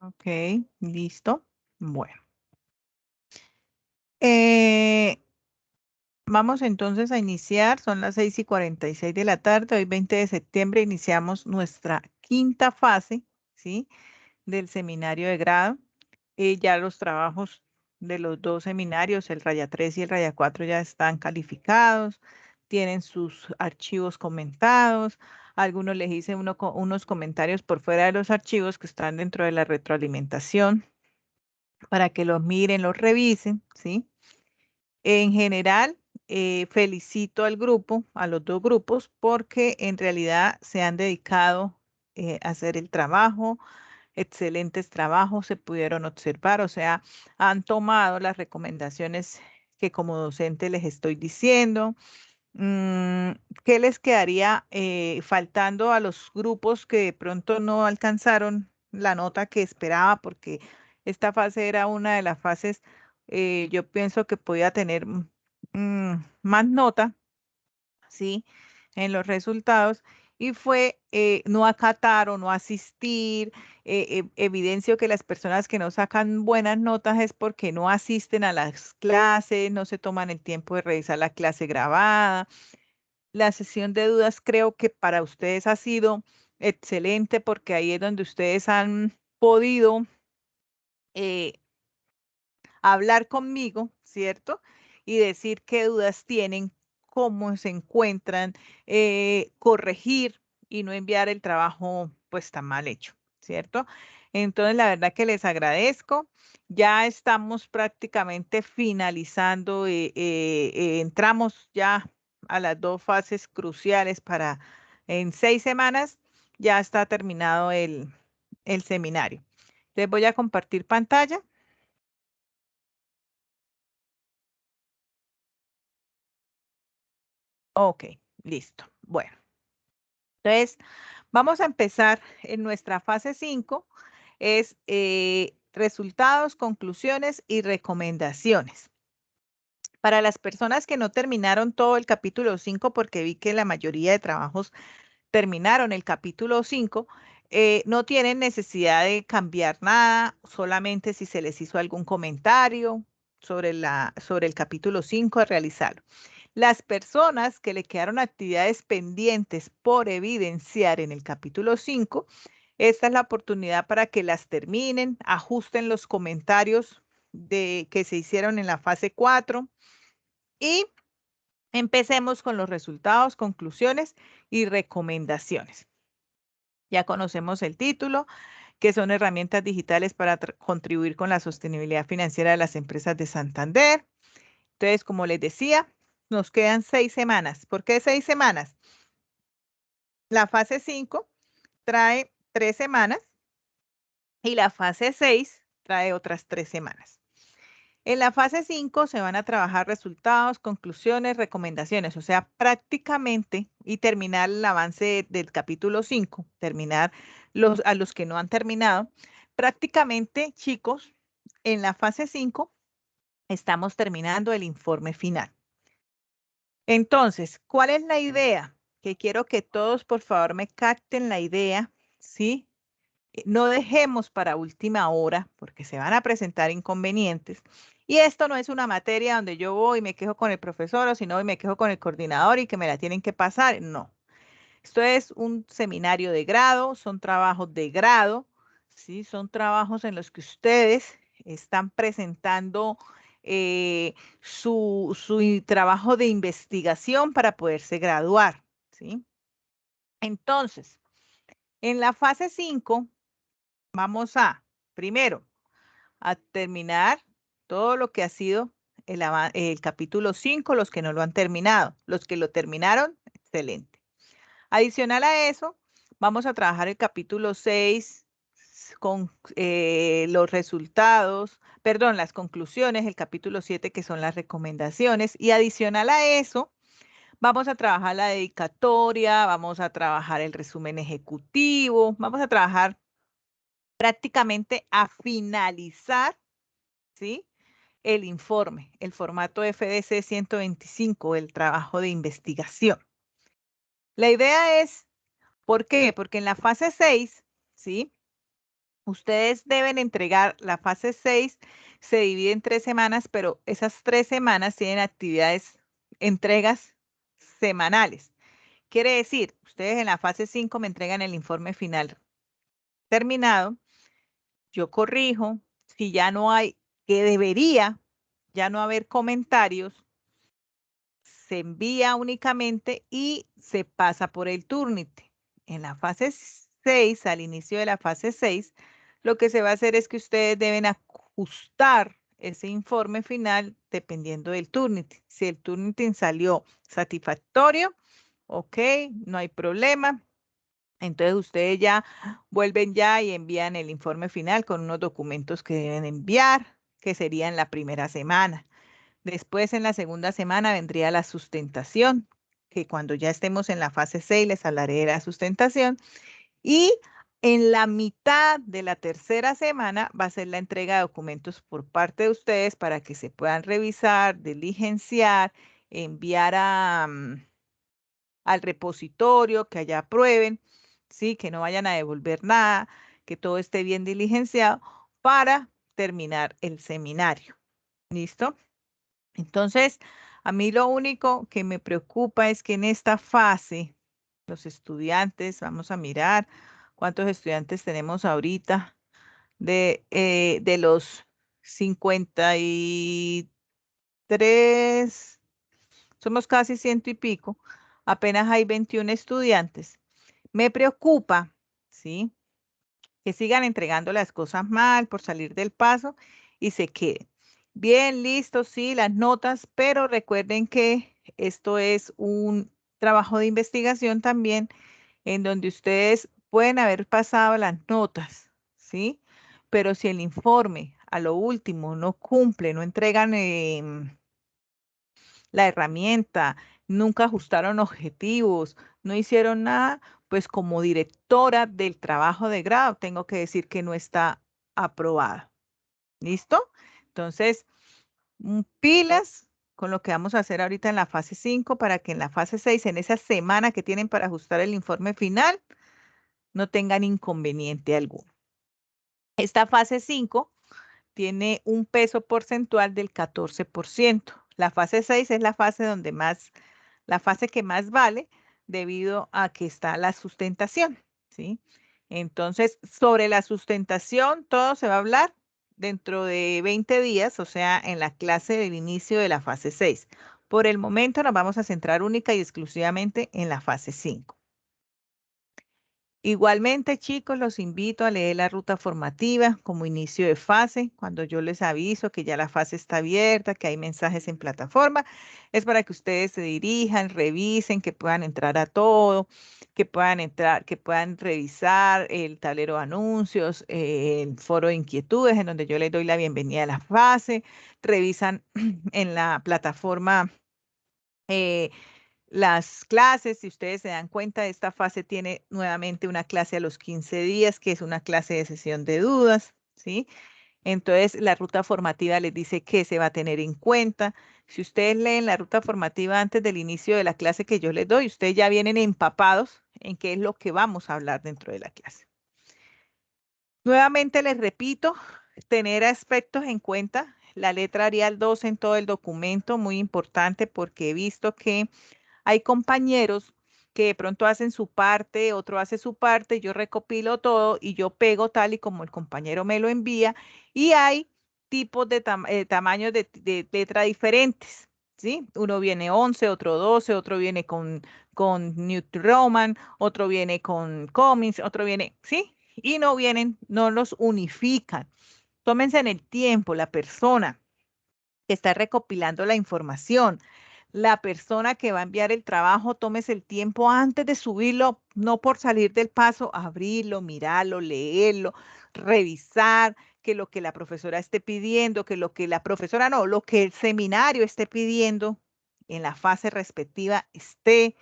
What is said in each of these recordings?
Ok, listo. Bueno. Eh, Vamos entonces a iniciar, son las 6:46 de la tarde, hoy 20 de septiembre iniciamos nuestra quinta fase, ¿sí? Del seminario de grado. Ya los trabajos de los dos seminarios, el Raya 3 y el Raya 4, ya están calificados, tienen sus archivos comentados. Algunos les hice unos comentarios por fuera de los archivos que están dentro de la retroalimentación para que los miren, los revisen, ¿sí? En general, felicito al grupo, a los dos grupos, porque en realidad se han dedicado a hacer el trabajo, excelentes trabajos se pudieron observar, o sea, han tomado las recomendaciones que como docente les estoy diciendo. Mm, ¿Qué les quedaría faltando a los grupos que de pronto no alcanzaron la nota que esperaba? Porque esta fase era una de las fases, yo pienso que podía tener más nota, ¿sí? En los resultados. Y fue no acatar o no asistir. Evidencio que las personas que no sacan buenas notas es porque no asisten a las clases, no se toman el tiempo de revisar la clase grabada. La sesión de dudas creo que para ustedes ha sido excelente porque ahí es donde ustedes han podido eh, hablar conmigo, ¿cierto? Y decir qué dudas tienen, cómo se encuentran, corregir y no enviar el trabajo pues tan mal hecho, ¿cierto? Entonces, la verdad que les agradezco. Ya estamos prácticamente finalizando, entramos ya a las dos fases cruciales para en 6 semanas ya está terminado el seminario. Les voy a compartir pantalla. Ok, listo. Bueno, entonces vamos a empezar en nuestra fase 5, es resultados, conclusiones y recomendaciones. Para las personas que no terminaron todo el capítulo 5, porque vi que la mayoría de trabajos terminaron el capítulo 5, no tienen necesidad de cambiar nada, solamente si se les hizo algún comentario sobre el capítulo 5 a realizarlo. Las personas que le quedaron actividades pendientes por evidenciar en el capítulo 5, esta es la oportunidad para que las terminen, ajusten los comentarios que se hicieron en la fase 4 y empecemos con los resultados, conclusiones y recomendaciones. Ya conocemos el título, que son herramientas digitales para contribuir con la sostenibilidad financiera de las empresas de Santander. Entonces, como les decía, nos quedan 6 semanas. ¿Por qué 6 semanas? La fase 5 trae 3 semanas y la fase 6 trae otras 3 semanas. En la fase 5 se van a trabajar resultados, conclusiones, recomendaciones, o sea, prácticamente y terminar el avance del capítulo 5, terminar a los que no han terminado. Prácticamente, chicos, en la fase 5 estamos terminando el informe final. Entonces, ¿cuál es la idea? Que quiero que todos, por favor, me capten la idea, ¿sí? No dejemos para última hora, porque se van a presentar inconvenientes. Y esto no es una materia donde yo voy y me quejo con el profesor, o si no, voy y me quejo con el coordinador y que me la tienen que pasar. No. Esto es un seminario de grado, son trabajos de grado, ¿sí? Son trabajos en los que ustedes están presentando su trabajo de investigación para poderse graduar, ¿sí? Entonces, en la fase 5 vamos primero, a terminar todo lo que ha sido el capítulo 5, los que no lo han terminado. Los que lo terminaron, excelente. Adicional a eso, vamos a trabajar el capítulo 6 con los resultados, perdón, las conclusiones, el capítulo 7 que son las recomendaciones y adicional a eso, vamos a trabajar la dedicatoria, vamos a trabajar el resumen ejecutivo, vamos a trabajar prácticamente a finalizar, ¿sí? El informe, el formato FDC 125, el trabajo de investigación. La idea es, ¿por qué? Porque en la fase 6, ¿sí? Ustedes deben entregar la fase 6, se divide en 3 semanas, pero esas 3 semanas tienen actividades, entregas semanales. Quiere decir, ustedes en la fase 5 me entregan el informe final terminado, yo corrijo, si ya no hay, que debería ya no haber comentarios, se envía únicamente y se pasa por el Turnitin. En la fase 6, al inicio de la fase 6, lo que se va a hacer es que ustedes deben ajustar ese informe final dependiendo del Turnitin. Si el Turnitin salió satisfactorio, ok, no hay problema. Entonces ustedes ya vuelven ya y envían el informe final con unos documentos que deben enviar, que serían la primera semana. Después, en la segunda semana, vendría la sustentación, que cuando ya estemos en la fase 6 les hablaré de la sustentación. Y en la mitad de la tercera semana va a ser la entrega de documentos por parte de ustedes para que se puedan revisar, diligenciar, enviar al repositorio, que allá aprueben, ¿sí? Que no vayan a devolver nada, que todo esté bien diligenciado para terminar el seminario. ¿Listo? Entonces, a mí lo único que me preocupa es que en esta fase, los estudiantes, vamos a mirar cuántos estudiantes tenemos ahorita de los 53, somos casi ciento y pico, apenas hay 21 estudiantes. Me preocupa, ¿sí? Que sigan entregando las cosas mal por salir del paso y se queden. Bien, listo, sí, las notas, pero recuerden que esto es un trabajo de investigación también en donde ustedes pueden haber pasado las notas, ¿sí? Pero si el informe a lo último no cumple, no entregan la herramienta, nunca ajustaron objetivos, no hicieron nada, pues como directora del trabajo de grado tengo que decir que no está aprobada. ¿Listo? Entonces, pilas con lo que vamos a hacer ahorita en la fase 5 para que en la fase 6, en esa semana que tienen para ajustar el informe final, no tengan inconveniente alguno. Esta fase 5 tiene un peso porcentual del 14%. La fase 6 es la fase donde más, la fase que más vale debido a que está la sustentación, ¿sí? Entonces, sobre la sustentación, todo se va a hablar dentro de 20 días, o sea, en la clase del inicio de la fase 6. Por el momento nos vamos a centrar única y exclusivamente en la fase 5. Igualmente, chicos, los invito a leer la ruta formativa como inicio de fase. Cuando yo les aviso que ya la fase está abierta, que hay mensajes en plataforma, es para que ustedes se dirijan, revisen, que puedan entrar a todo, que puedan entrar, que puedan revisar el tablero de anuncios, el foro de inquietudes, en donde yo les doy la bienvenida a la fase, revisan en la plataforma. Las clases, si ustedes se dan cuenta, esta fase tiene nuevamente una clase a los 15 días, que es una clase de sesión de dudas, ¿sí? Entonces, la ruta formativa les dice qué se va a tener en cuenta. Si ustedes leen la ruta formativa antes del inicio de la clase que yo les doy, ustedes ya vienen empapados en qué es lo que vamos a hablar dentro de la clase. Nuevamente les repito, tener aspectos en cuenta. La letra Arial 2 en todo el documento, muy importante porque he visto que hay compañeros que de pronto hacen su parte, otro hace su parte, yo recopilo todo y yo pego tal y como el compañero me lo envía. Y hay tipos de tamaños de letra diferentes, ¿sí? Uno viene 11, otro 12, otro viene con New Roman, otro viene con Cummings, otro viene, ¿sí? Y no vienen, no los unifican. Tómense en el tiempo, la persona que está recopilando la información, la persona que va a enviar el trabajo, tómese el tiempo antes de subirlo, no por salir del paso, abrirlo, mirarlo, leerlo, revisar que lo que la profesora esté pidiendo, que lo que la profesora no, lo que el seminario esté pidiendo en la fase respectiva esté,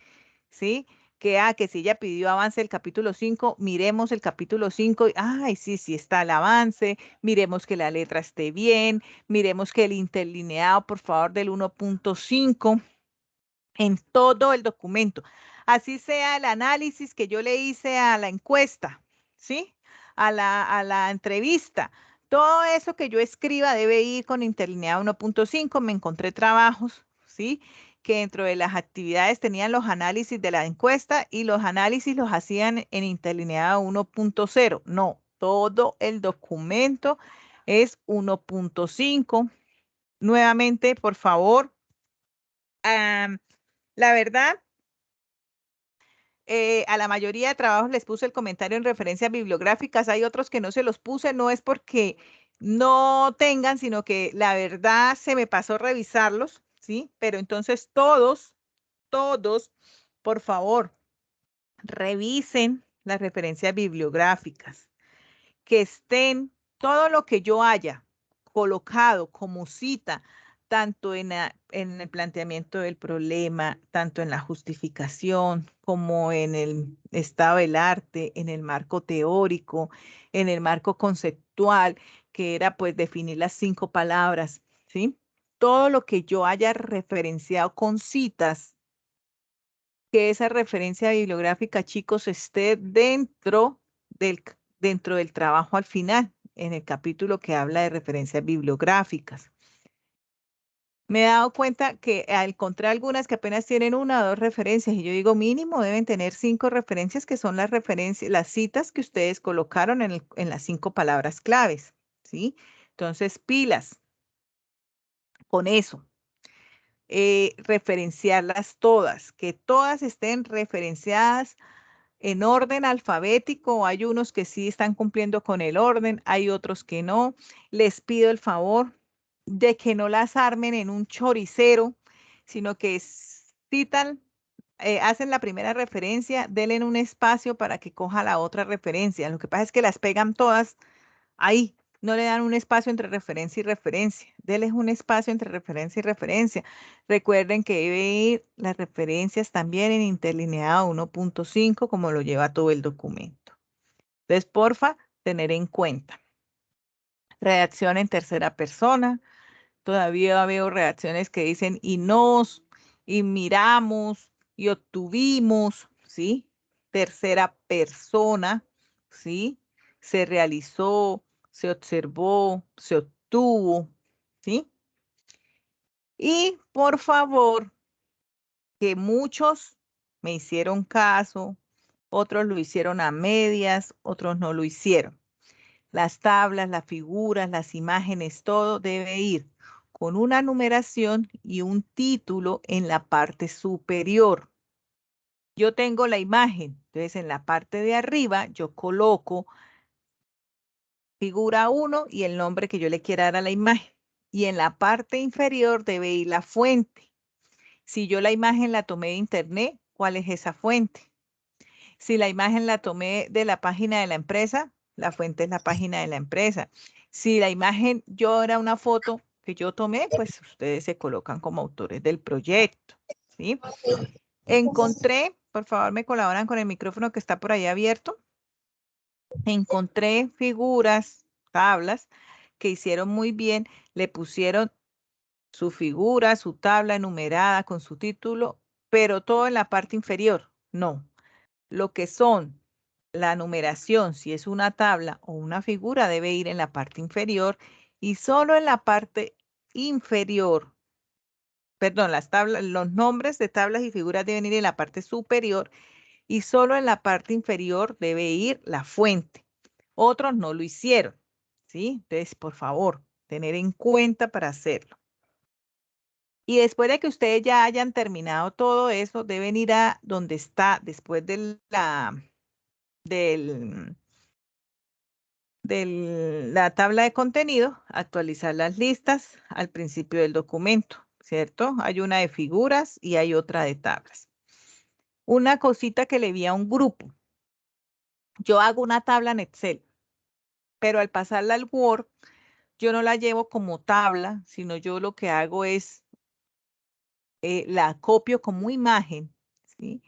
¿sí? Que si ella pidió avance del capítulo 5, miremos el capítulo 5, ay, sí, sí está el avance, miremos que la letra esté bien, miremos que el interlineado, por favor, del 1.5 en todo el documento. Así sea el análisis que yo le hice a la encuesta, ¿sí? a la entrevista. Todo eso que yo escriba debe ir con Interlineado 1.5. Me encontré trabajos, ¿sí? Que dentro de las actividades tenían los análisis de la encuesta y los análisis los hacían en Interlineado 1.0. No, todo el documento es 1.5. Nuevamente, por favor, la verdad, a la mayoría de trabajos les puse el comentario en referencias bibliográficas. Hay otros que no se los puse, no es porque no tengan, sino que la verdad se me pasó revisarlos, ¿sí? Pero entonces todos, por favor, revisen las referencias bibliográficas, que estén todo lo que yo haya colocado como cita, tanto en el planteamiento del problema, tanto en la justificación, como en el estado del arte, en el marco teórico, en el marco conceptual, que era pues definir las 5 palabras, ¿sí? Todo lo que yo haya referenciado con citas, que esa referencia bibliográfica, chicos, esté dentro del trabajo al final, en el capítulo que habla de referencias bibliográficas. Me he dado cuenta que al encontrar algunas que apenas tienen 1 o 2 referencias, y yo digo mínimo deben tener 5 referencias, que son las referencias, las citas que ustedes colocaron en las 5 palabras claves, ¿sí? Entonces, pilas con eso. Referenciarlas todas, que todas estén referenciadas en orden alfabético. Hay unos que sí están cumpliendo con el orden, hay otros que no. Les pido el favor de que no las armen en un choricero, sino que citan, hacen la primera referencia, denle un espacio para que coja la otra referencia. Lo que pasa es que las pegan todas ahí. No le dan un espacio entre referencia y referencia. Denles un espacio entre referencia y referencia. Recuerden que debe ir las referencias también en interlineado 1.5, como lo lleva todo el documento. Entonces, porfa, tener en cuenta. Redacción en tercera persona. Todavía veo redacciones que dicen y nos, y miramos, y obtuvimos, ¿sí? Tercera persona, ¿sí? Se realizó, se observó, se obtuvo, ¿sí? Y por favor, que muchos me hicieron caso, otros lo hicieron a medias, otros no lo hicieron. Las tablas, las figuras, las imágenes, todo debe ir con una numeración y un título en la parte superior. Yo tengo la imagen, entonces en la parte de arriba yo coloco figura 1 y el nombre que yo le quiera dar a la imagen. Y en la parte inferior debe ir la fuente. Si yo la imagen la tomé de internet, ¿cuál es esa fuente? Si la imagen la tomé de la página de la empresa, la fuente es la página de la empresa. Si la imagen yo era una foto que yo tomé, pues ustedes se colocan como autores del proyecto, ¿sí? Encontré, por favor me colaboran con el micrófono que está por ahí abierto. Encontré figuras, tablas, que hicieron muy bien, le pusieron su figura, su tabla enumerada con su título, pero todo en la parte inferior. No, lo que son la numeración, si es una tabla o una figura, debe ir en la parte inferior y solo en la parte inferior, perdón, las tablas, los nombres de tablas y figuras deben ir en la parte superior y solo en la parte inferior debe ir la fuente. Otros no lo hicieron, ¿sí? Entonces, por favor, tener en cuenta para hacerlo. Y después de que ustedes ya hayan terminado todo eso, deben ir a donde está, después de la tabla de contenido, actualizar las listas al principio del documento, ¿cierto? Hay una de figuras y hay otra de tablas. Una cosita que le vi a un grupo. Yo hago una tabla en Excel, pero al pasarla al Word, yo no la llevo como tabla, sino yo lo que hago es la copio como imagen, ¿sí?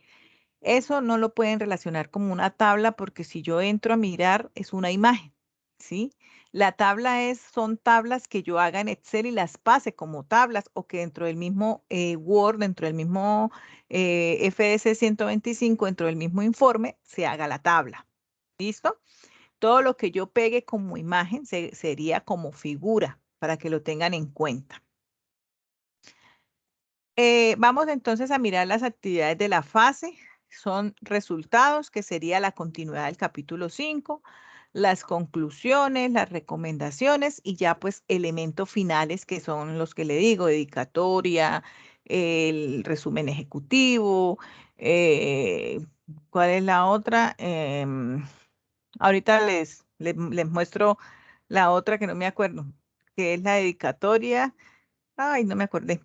Eso no lo pueden relacionar como una tabla porque si yo entro a mirar es una imagen, ¿sí? La tabla son tablas que yo haga en Excel y las pase como tablas o que dentro del mismo Word, dentro del mismo FS 125, dentro del mismo informe, se haga la tabla. ¿Listo? Todo lo que yo pegue como imagen sería como figura, para que lo tengan en cuenta. Vamos entonces a mirar las actividades de la fase. Son resultados, que sería la continuidad del capítulo 5, las conclusiones, las recomendaciones y ya pues elementos finales, que son los que le digo: dedicatoria, el resumen ejecutivo, ¿cuál es la otra? Ahorita les muestro la otra que no me acuerdo, que es la dedicatoria. Ay, no me acordé.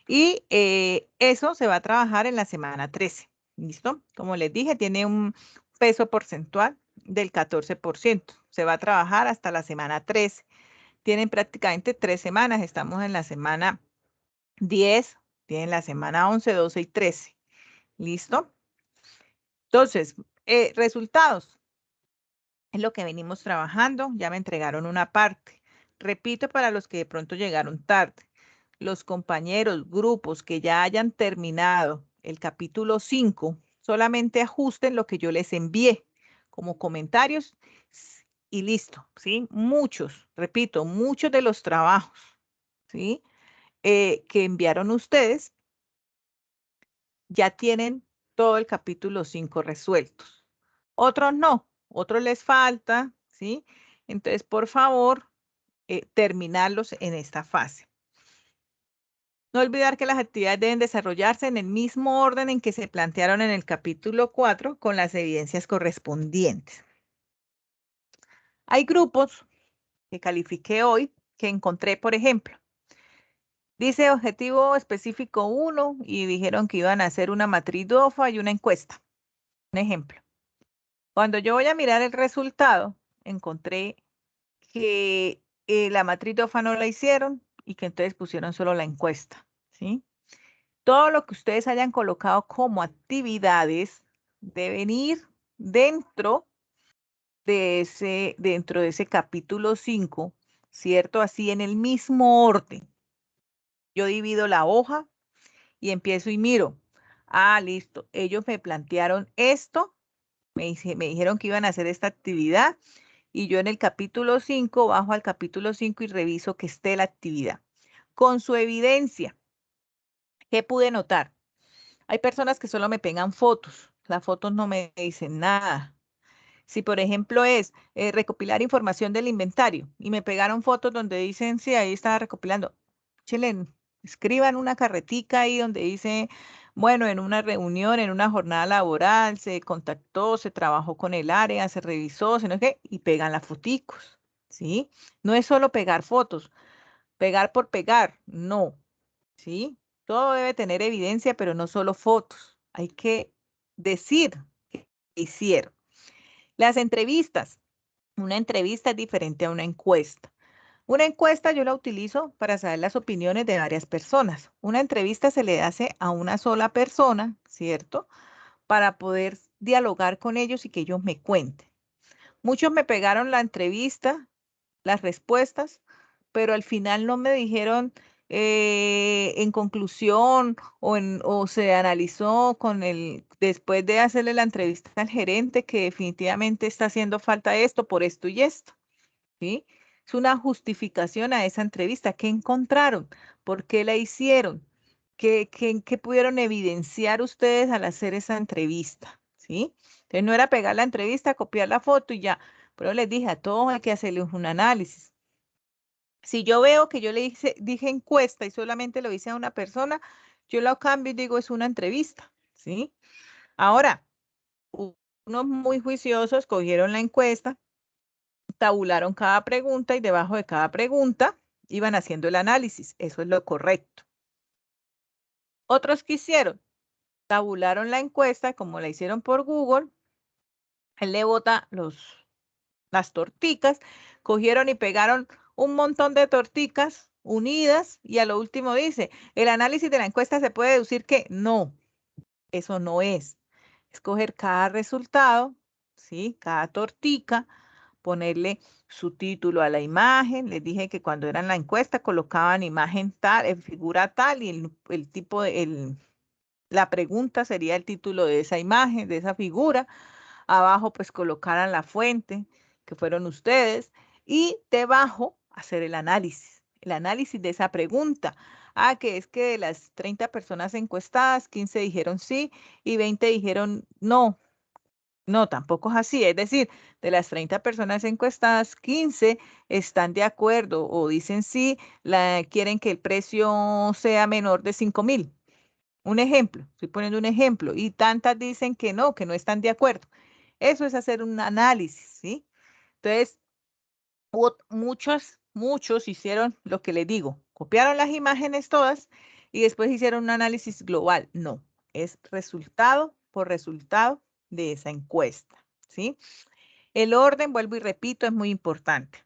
Y eso se va a trabajar en la semana 13. ¿Listo? Como les dije, tiene un peso porcentual del 14%. Se va a trabajar hasta la semana 13. Tienen prácticamente 3 semanas. Estamos en la semana 10, tienen la semana 11, 12 y 13. ¿Listo? Entonces, resultados. Es lo que venimos trabajando. Ya me entregaron una parte. Repito para los que de pronto llegaron tarde. Los compañeros, grupos que ya hayan terminado el capítulo 5, solamente ajusten lo que yo les envié como comentarios y listo, ¿sí? Muchos, repito, muchos de los trabajos, ¿sí? Que enviaron ustedes ya tienen todo el capítulo 5 resueltos. Otros no, otros les falta, ¿sí? Entonces, por favor, terminarlos en esta fase. No olvidar que las actividades deben desarrollarse en el mismo orden en que se plantearon en el capítulo 4, con las evidencias correspondientes. Hay grupos que califiqué hoy que encontré, por ejemplo. Dice objetivo específico 1 y dijeron que iban a hacer una matriz DOFA y una encuesta. Un ejemplo. Cuando yo voy a mirar el resultado, encontré que la matriz DOFA no la hicieron y que entonces pusieron solo la encuesta, ¿sí? Todo lo que ustedes hayan colocado como actividades deben ir dentro dentro de ese capítulo 5, ¿cierto? Así en el mismo orden. Yo divido la hoja y empiezo y miro. Ah, listo. Ellos me plantearon esto, me dijeron que iban a hacer esta actividad y yo en el capítulo 5 bajo al capítulo 5 y reviso que esté la actividad. Con su evidencia, ¿qué pude notar? Hay personas que solo me pegan fotos. Las fotos no me dicen nada. Si, por ejemplo, es recopilar información del inventario y me pegaron fotos donde dicen, sí, ahí estaba recopilando. Chilen, escriban una carretica ahí donde dice, bueno, en una reunión, en una jornada laboral, se contactó, se trabajó con el área, se revisó, se no sé qué, y pegan las foticos, ¿sí? No es solo pegar fotos, pegar por pegar, no, ¿sí? Todo debe tener evidencia, pero no solo fotos. Hay que decir que hicieron. Las entrevistas. Una entrevista es diferente a una encuesta. Una encuesta yo la utilizo para saber las opiniones de varias personas. Una entrevista se le hace a una sola persona, ¿cierto? Para poder dialogar con ellos y que ellos me cuenten. Muchos me pegaron la entrevista, las respuestas, pero al final no me dijeron en conclusión o se analizó después de hacerle la entrevista al gerente, que definitivamente está haciendo falta esto por esto y esto, ¿sí? Es una justificación a esa entrevista. ¿Qué encontraron? ¿Por qué la hicieron? ¿Qué pudieron evidenciar ustedes al hacer esa entrevista? ¿Sí? Entonces no era pegar la entrevista, copiar la foto y ya. Pero les dije, a todos hay que hacerles un análisis. Si yo veo que yo dije encuesta y solamente lo hice a una persona, yo lo cambio y digo es una entrevista, ¿sí? Ahora, unos muy juiciosos cogieron la encuesta, tabularon cada pregunta y debajo de cada pregunta iban haciendo el análisis. Eso es lo correcto. Otros que hicieron, tabularon la encuesta como la hicieron por Google, él le bota las torticas, cogieron y pegaron un montón de torticas unidas y a lo último dice, el análisis de la encuesta se puede deducir que no, eso no es. Escoger cada resultado, ¿sí? Cada tortica, ponerle su título a la imagen. Les dije que cuando eran la encuesta colocaban imagen tal, figura tal y el tipo de, la pregunta sería el título de esa imagen, de esa figura. Abajo pues colocaran la fuente que fueron ustedes, y debajo hacer el análisis de esa pregunta. Ah, que es que de las 30 personas encuestadas, 15 dijeron sí y 20 dijeron no. No, tampoco es así. Es decir, de las 30 personas encuestadas, 15 están de acuerdo o dicen sí, quieren que el precio sea menor de 5.000. Un ejemplo, estoy poniendo un ejemplo, y tantas dicen que no están de acuerdo. Eso es hacer un análisis, ¿sí? Entonces, muchos hicieron lo que les digo, copiaron las imágenes todas y después hicieron un análisis global. No, es resultado por resultado de esa encuesta, ¿sí? El orden, vuelvo y repito, es muy importante.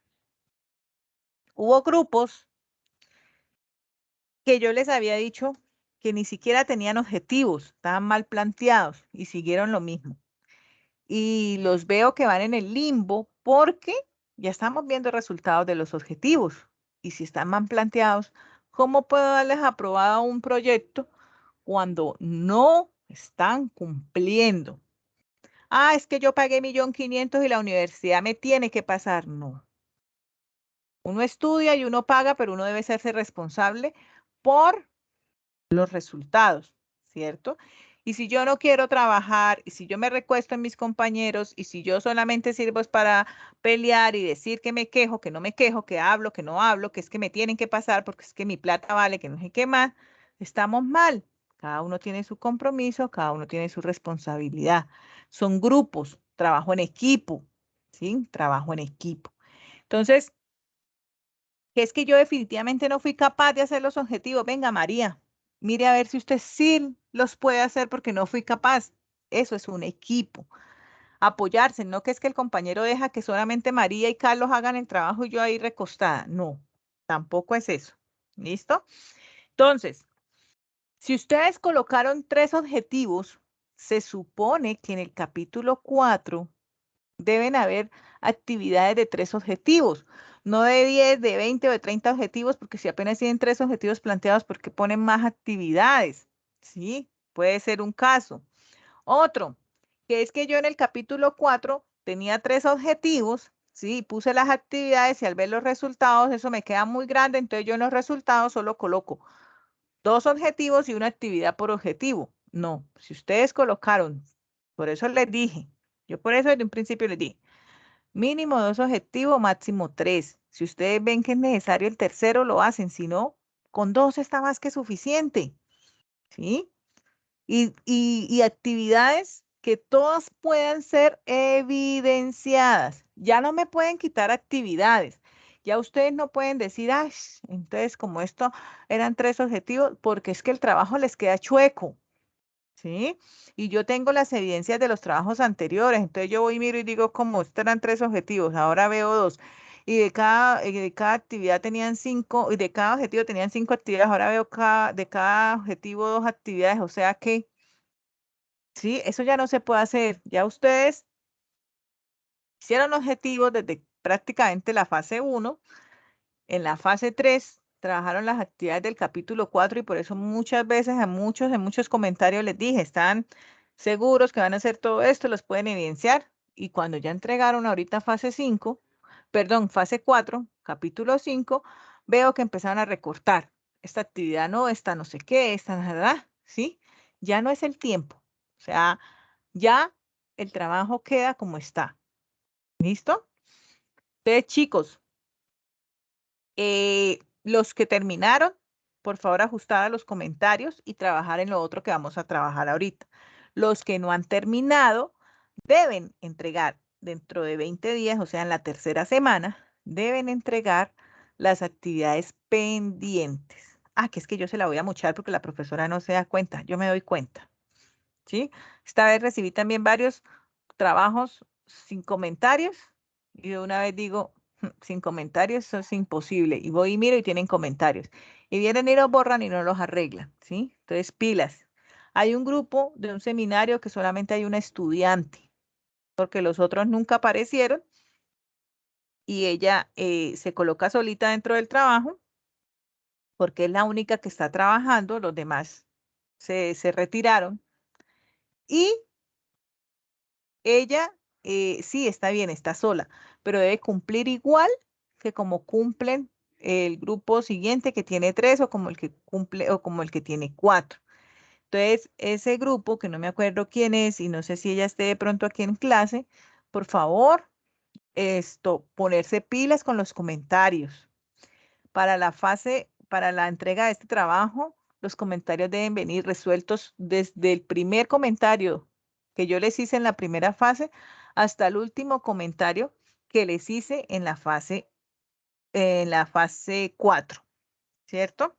Hubo grupos que yo les había dicho que ni siquiera tenían objetivos, estaban mal planteados y siguieron lo mismo. Y los veo que van en el limbo porque ya estamos viendo resultados de los objetivos. Y si están mal planteados, ¿cómo puedo darles aprobado un proyecto cuando no están cumpliendo? Ah, es que yo pagué 1.500.000 y la universidad me tiene que pasar. No. Uno estudia y uno paga, pero uno debe hacerse responsable por los resultados, ¿cierto? Y si yo no quiero trabajar, y si yo me recuesto en mis compañeros, y si yo solamente sirvo es para pelear y decir que me quejo, que no me quejo, que hablo, que no hablo, que es que me tienen que pasar porque es que mi plata vale, que no sé qué más, estamos mal. Cada uno tiene su compromiso, cada uno tiene su responsabilidad. Son grupos, trabajo en equipo, ¿sí? Trabajo en equipo. Entonces, que es que yo definitivamente no fui capaz de hacer los objetivos. Venga, María, mire a ver si usted sí los puede hacer porque no fui capaz. Eso es un equipo. Apoyarse, no que es que el compañero deja que solamente María y Carlos hagan el trabajo y yo ahí recostada. No, tampoco es eso. ¿Listo? Entonces, si ustedes colocaron 3 objetivos, se supone que en el capítulo 4 deben haber actividades de 3 objetivos, no de 10, de 20 o de 30 objetivos, porque si apenas tienen 3 objetivos planteados, ¿por qué ponen más actividades? ¿Sí? Puede ser un caso. Otro, que es que yo en el capítulo 4 tenía 3 objetivos, ¿sí? Puse las actividades y al ver los resultados, eso me queda muy grande, entonces yo en los resultados solo coloco 2 objetivos y una actividad por objetivo. No, si ustedes colocaron, por eso les dije, yo por eso desde un principio les dije, mínimo 2 objetivos, máximo 3. Si ustedes ven que es necesario el tercero, lo hacen. Si no, con 2 está más que suficiente. ¿Sí? Y actividades que todas puedan ser evidenciadas. Ya no me pueden quitar actividades. Ya ustedes no pueden decir, ay, entonces como esto eran 3 objetivos, porque es que el trabajo les queda chueco. ¿Sí? Y yo tengo las evidencias de los trabajos anteriores, entonces yo voy y miro y digo, como estos eran 3 objetivos, ahora veo 2. Y de cada actividad tenían 5, y de cada objetivo tenían 5 actividades, ahora veo de cada objetivo 2 actividades, o sea que, sí, eso ya no se puede hacer. Ya ustedes hicieron objetivos desde prácticamente la fase 1. En la fase 3 trabajaron las actividades del capítulo 4 y por eso muchas veces en muchos comentarios les dije, están seguros que van a hacer todo esto, los pueden evidenciar. Y cuando ya entregaron ahorita fase 5, perdón, fase 4, capítulo 5, veo que empezaron a recortar. Esta actividad no, esta no sé qué, esta nada, ¿sí? Ya no es el tiempo. O sea, ya el trabajo queda como está. ¿Listo? Entonces, chicos, los que terminaron, por favor, ajustar a los comentarios y trabajar en lo otro que vamos a trabajar ahorita. Los que no han terminado deben entregar dentro de 20 días, o sea, en la tercera semana, deben entregar las actividades pendientes. Ah, que es que yo se la voy a mochar porque la profesora no se da cuenta, yo me doy cuenta, ¿sí? Esta vez recibí también varios trabajos sin comentarios y de una vez digo, sin comentarios eso es imposible. Y voy y miro y tienen comentarios. Y vienen y los borran y no los arreglan, ¿sí? Entonces, pilas. Hay un grupo de un seminario que solamente hay una estudiante, porque los otros nunca aparecieron y ella se coloca solita dentro del trabajo porque es la única que está trabajando, los demás se retiraron. Y ella sí, está bien, está sola, pero debe cumplir igual que como cumplen el grupo siguiente que tiene 3 o como el que cumple o como el que tiene 4. Entonces, ese grupo, que no me acuerdo quién es y no sé si ella esté de pronto aquí en clase, por favor, ponerse pilas con los comentarios. Para la entrega de este trabajo, los comentarios deben venir resueltos desde el primer comentario que yo les hice en la primera fase hasta el último comentario que les hice en la fase 4, ¿cierto?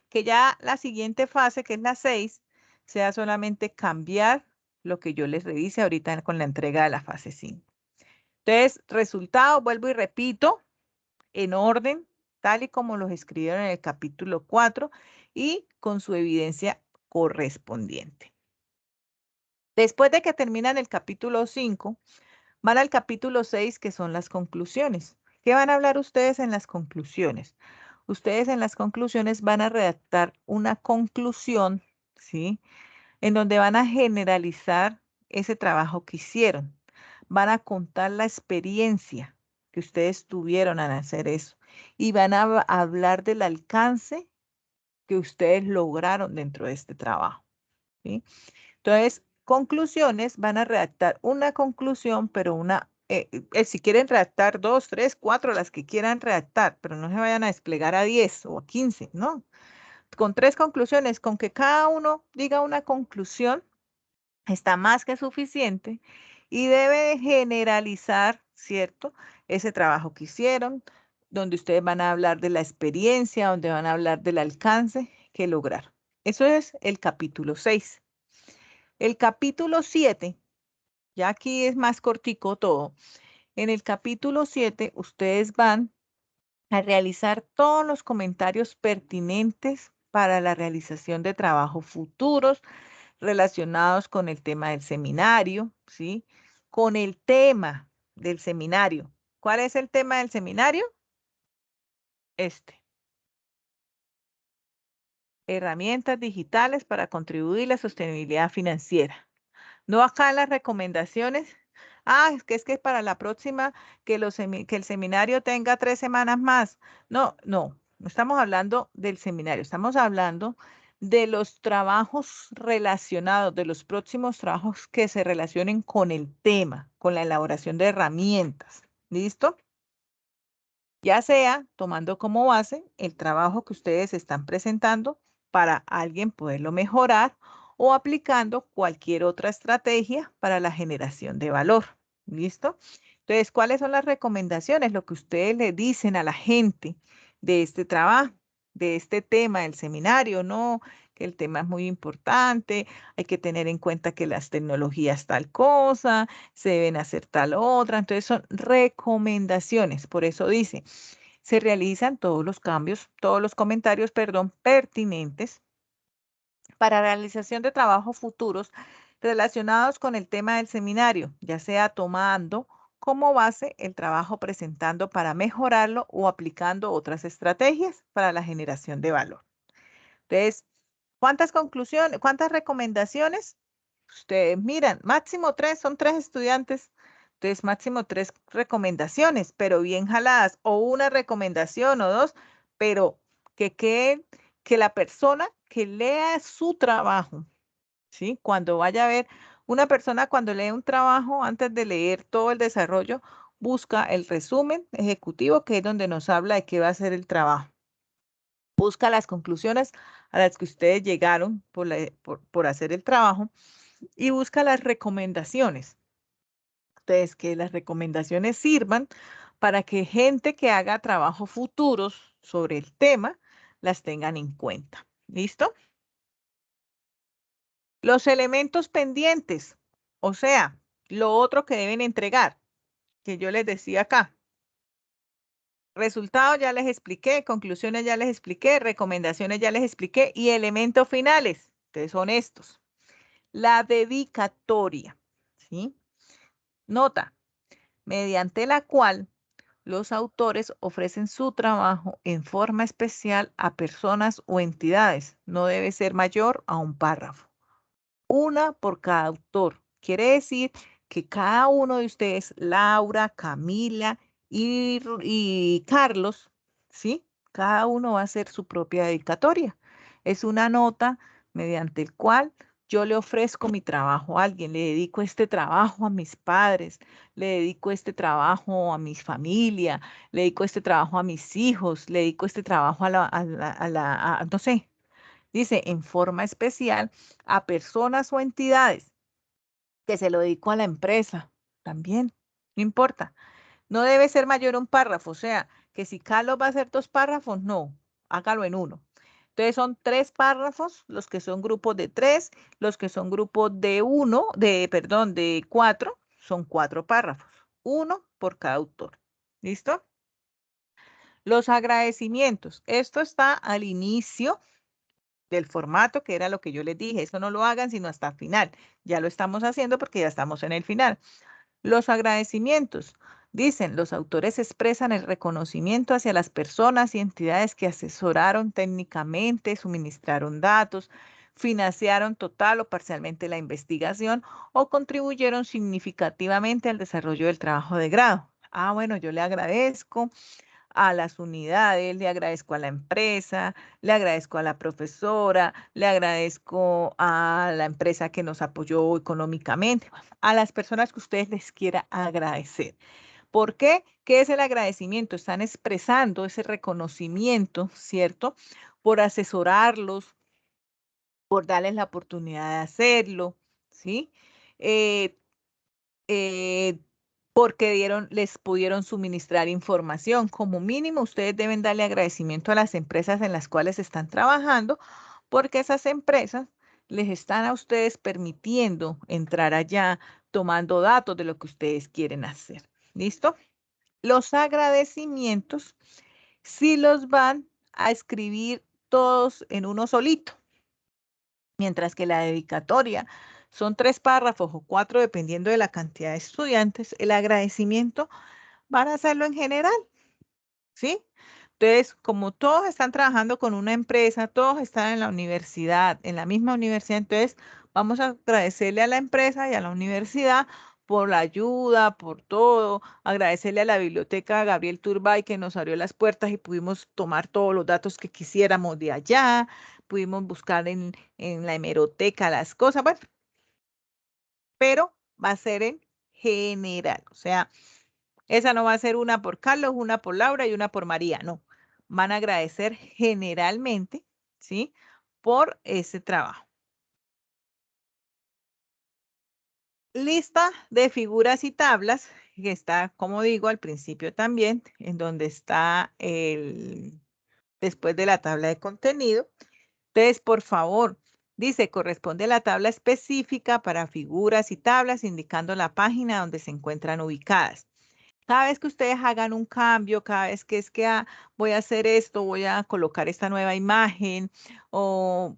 Que ya la siguiente fase, que es la 6, sea solamente cambiar lo que yo les revise ahorita con la entrega de la fase 5. Entonces, resultado, vuelvo y repito, en orden, tal y como los escribieron en el capítulo 4 y con su evidencia correspondiente. Después de que terminan el capítulo 5, van al capítulo 6, que son las conclusiones. ¿Qué van a hablar ustedes en las conclusiones? Ustedes en las conclusiones van a redactar una conclusión, ¿sí? En donde van a generalizar ese trabajo que hicieron. Van a contar la experiencia que ustedes tuvieron al hacer eso y van a hablar del alcance que ustedes lograron dentro de este trabajo, ¿sí? Entonces, conclusiones, van a redactar una conclusión, pero si quieren redactar 2, 3, 4, las que quieran redactar, pero no se vayan a desplegar a 10 o a 15, ¿no? Con 3 conclusiones, con que cada uno diga una conclusión, está más que suficiente y debe de generalizar, ¿cierto? Ese trabajo que hicieron, donde ustedes van a hablar de la experiencia, donde van a hablar del alcance que lograron. Eso es el capítulo 6. El capítulo 7, ya aquí es más cortico todo. En el capítulo 7, ustedes van a realizar todos los comentarios pertinentes para la realización de trabajos futuros relacionados con el tema del seminario, ¿sí? Con el tema del seminario. ¿Cuál es el tema del seminario? Herramientas digitales para contribuir a la sostenibilidad financiera. No acá en las recomendaciones. Es que para la próxima que el seminario tenga 3 semanas más. No estamos hablando del seminario, estamos hablando de los trabajos relacionados, de los próximos trabajos que se relacionen con el tema, con la elaboración de herramientas. ¿Listo? Ya sea tomando como base el trabajo que ustedes están presentando para alguien poderlo mejorar o aplicando cualquier otra estrategia para la generación de valor. ¿Listo? Entonces, ¿cuáles son las recomendaciones? Lo que ustedes le dicen a la gente de este trabajo, de este tema del seminario, ¿no? Que el tema es muy importante, hay que tener en cuenta que las tecnologías tal cosa, se deben hacer tal otra. Entonces, son recomendaciones. Por eso dice, se realizan todos los cambios, todos los comentarios, perdón, pertinentes para realización de trabajos futuros relacionados con el tema del seminario, ya sea tomando como base el trabajo presentando para mejorarlo o aplicando otras estrategias para la generación de valor. Entonces, ¿cuántas conclusiones, cuántas recomendaciones? Ustedes miran, máximo 3, son 3 estudiantes, entonces máximo 3 recomendaciones, pero bien jaladas, o una recomendación o 2, pero que queden, que la persona que lea su trabajo, ¿sí? Cuando vaya a ver, una persona cuando lee un trabajo, antes de leer todo el desarrollo, busca el resumen ejecutivo, que es donde nos habla de qué va a ser el trabajo. Busca las conclusiones a las que ustedes llegaron por hacer el trabajo y busca las recomendaciones. Entonces, que las recomendaciones sirvan para que gente que haga trabajos futuros sobre el tema las tengan en cuenta. ¿Listo? Los elementos pendientes, o sea, lo otro que deben entregar, que yo les decía acá. Resultados ya les expliqué, conclusiones ya les expliqué, recomendaciones ya les expliqué y elementos finales. Entonces son estos. La dedicatoria, ¿sí? Nota, mediante la cual los autores ofrecen su trabajo en forma especial a personas o entidades. No debe ser mayor a un párrafo. Una por cada autor. Quiere decir que cada uno de ustedes, Laura, Camila y Carlos, ¿sí? Cada uno va a hacer su propia dedicatoria. Es una nota mediante el cual yo le ofrezco mi trabajo a alguien, le dedico este trabajo a mis padres, le dedico este trabajo a mi familia, le dedico este trabajo a mis hijos, le dedico este trabajo no sé, dice en forma especial a personas o entidades que se lo dedico a la empresa también, no importa. No debe ser mayor un párrafo, o sea, que si Carlos va a hacer 2 párrafos, no, hágalo en uno. Entonces son 3 párrafos, los que son grupos de 3, los que son grupos de 1, perdón, de 4, son 4 párrafos, uno por cada autor. ¿Listo? Los agradecimientos. Esto está al inicio del formato, que era lo que yo les dije. Eso no lo hagan sino hasta el final. Ya lo estamos haciendo porque ya estamos en el final. Los agradecimientos. Dicen, los autores expresan el reconocimiento hacia las personas y entidades que asesoraron técnicamente, suministraron datos, financiaron total o parcialmente la investigación o contribuyeron significativamente al desarrollo del trabajo de grado. Ah, bueno, yo le agradezco a las unidades, le agradezco a la empresa, le agradezco a la profesora, le agradezco a la empresa que nos apoyó económicamente, a las personas que ustedes les quiera agradecer. ¿Por qué? ¿Qué es el agradecimiento? Están expresando ese reconocimiento, ¿cierto? Por asesorarlos, por darles la oportunidad de hacerlo, ¿sí? Eh, eh, porque les pudieron suministrar información. Como mínimo, ustedes deben darle agradecimiento a las empresas en las cuales están trabajando, porque esas empresas les están a ustedes permitiendo entrar allá, tomando datos de lo que ustedes quieren hacer. ¿Listo? Los agradecimientos sí los van a escribir todos en uno solito, mientras que la dedicatoria son 3 párrafos o 4, dependiendo de la cantidad de estudiantes. El agradecimiento van a hacerlo en general, ¿sí? Entonces, como todos están trabajando con una empresa, todos están en la universidad, en la misma universidad, entonces vamos a agradecerle a la empresa y a la universidad por la ayuda, por todo, agradecerle a la biblioteca Gabriel Turbay que nos abrió las puertas y pudimos tomar todos los datos que quisiéramos de allá, pudimos buscar en la hemeroteca las cosas, bueno, pero va a ser en general, o sea, esa no va a ser una por Carlos, una por Laura y una por María, no. Van a agradecer generalmente, ¿sí? Por ese trabajo. Lista de figuras y tablas, que está, como digo, al principio también, en donde está después de la tabla de contenido. Entonces, por favor, dice, corresponde la tabla específica para figuras y tablas, indicando la página donde se encuentran ubicadas. Cada vez que ustedes hagan un cambio, cada vez que voy a hacer esto, voy a colocar esta nueva imagen, o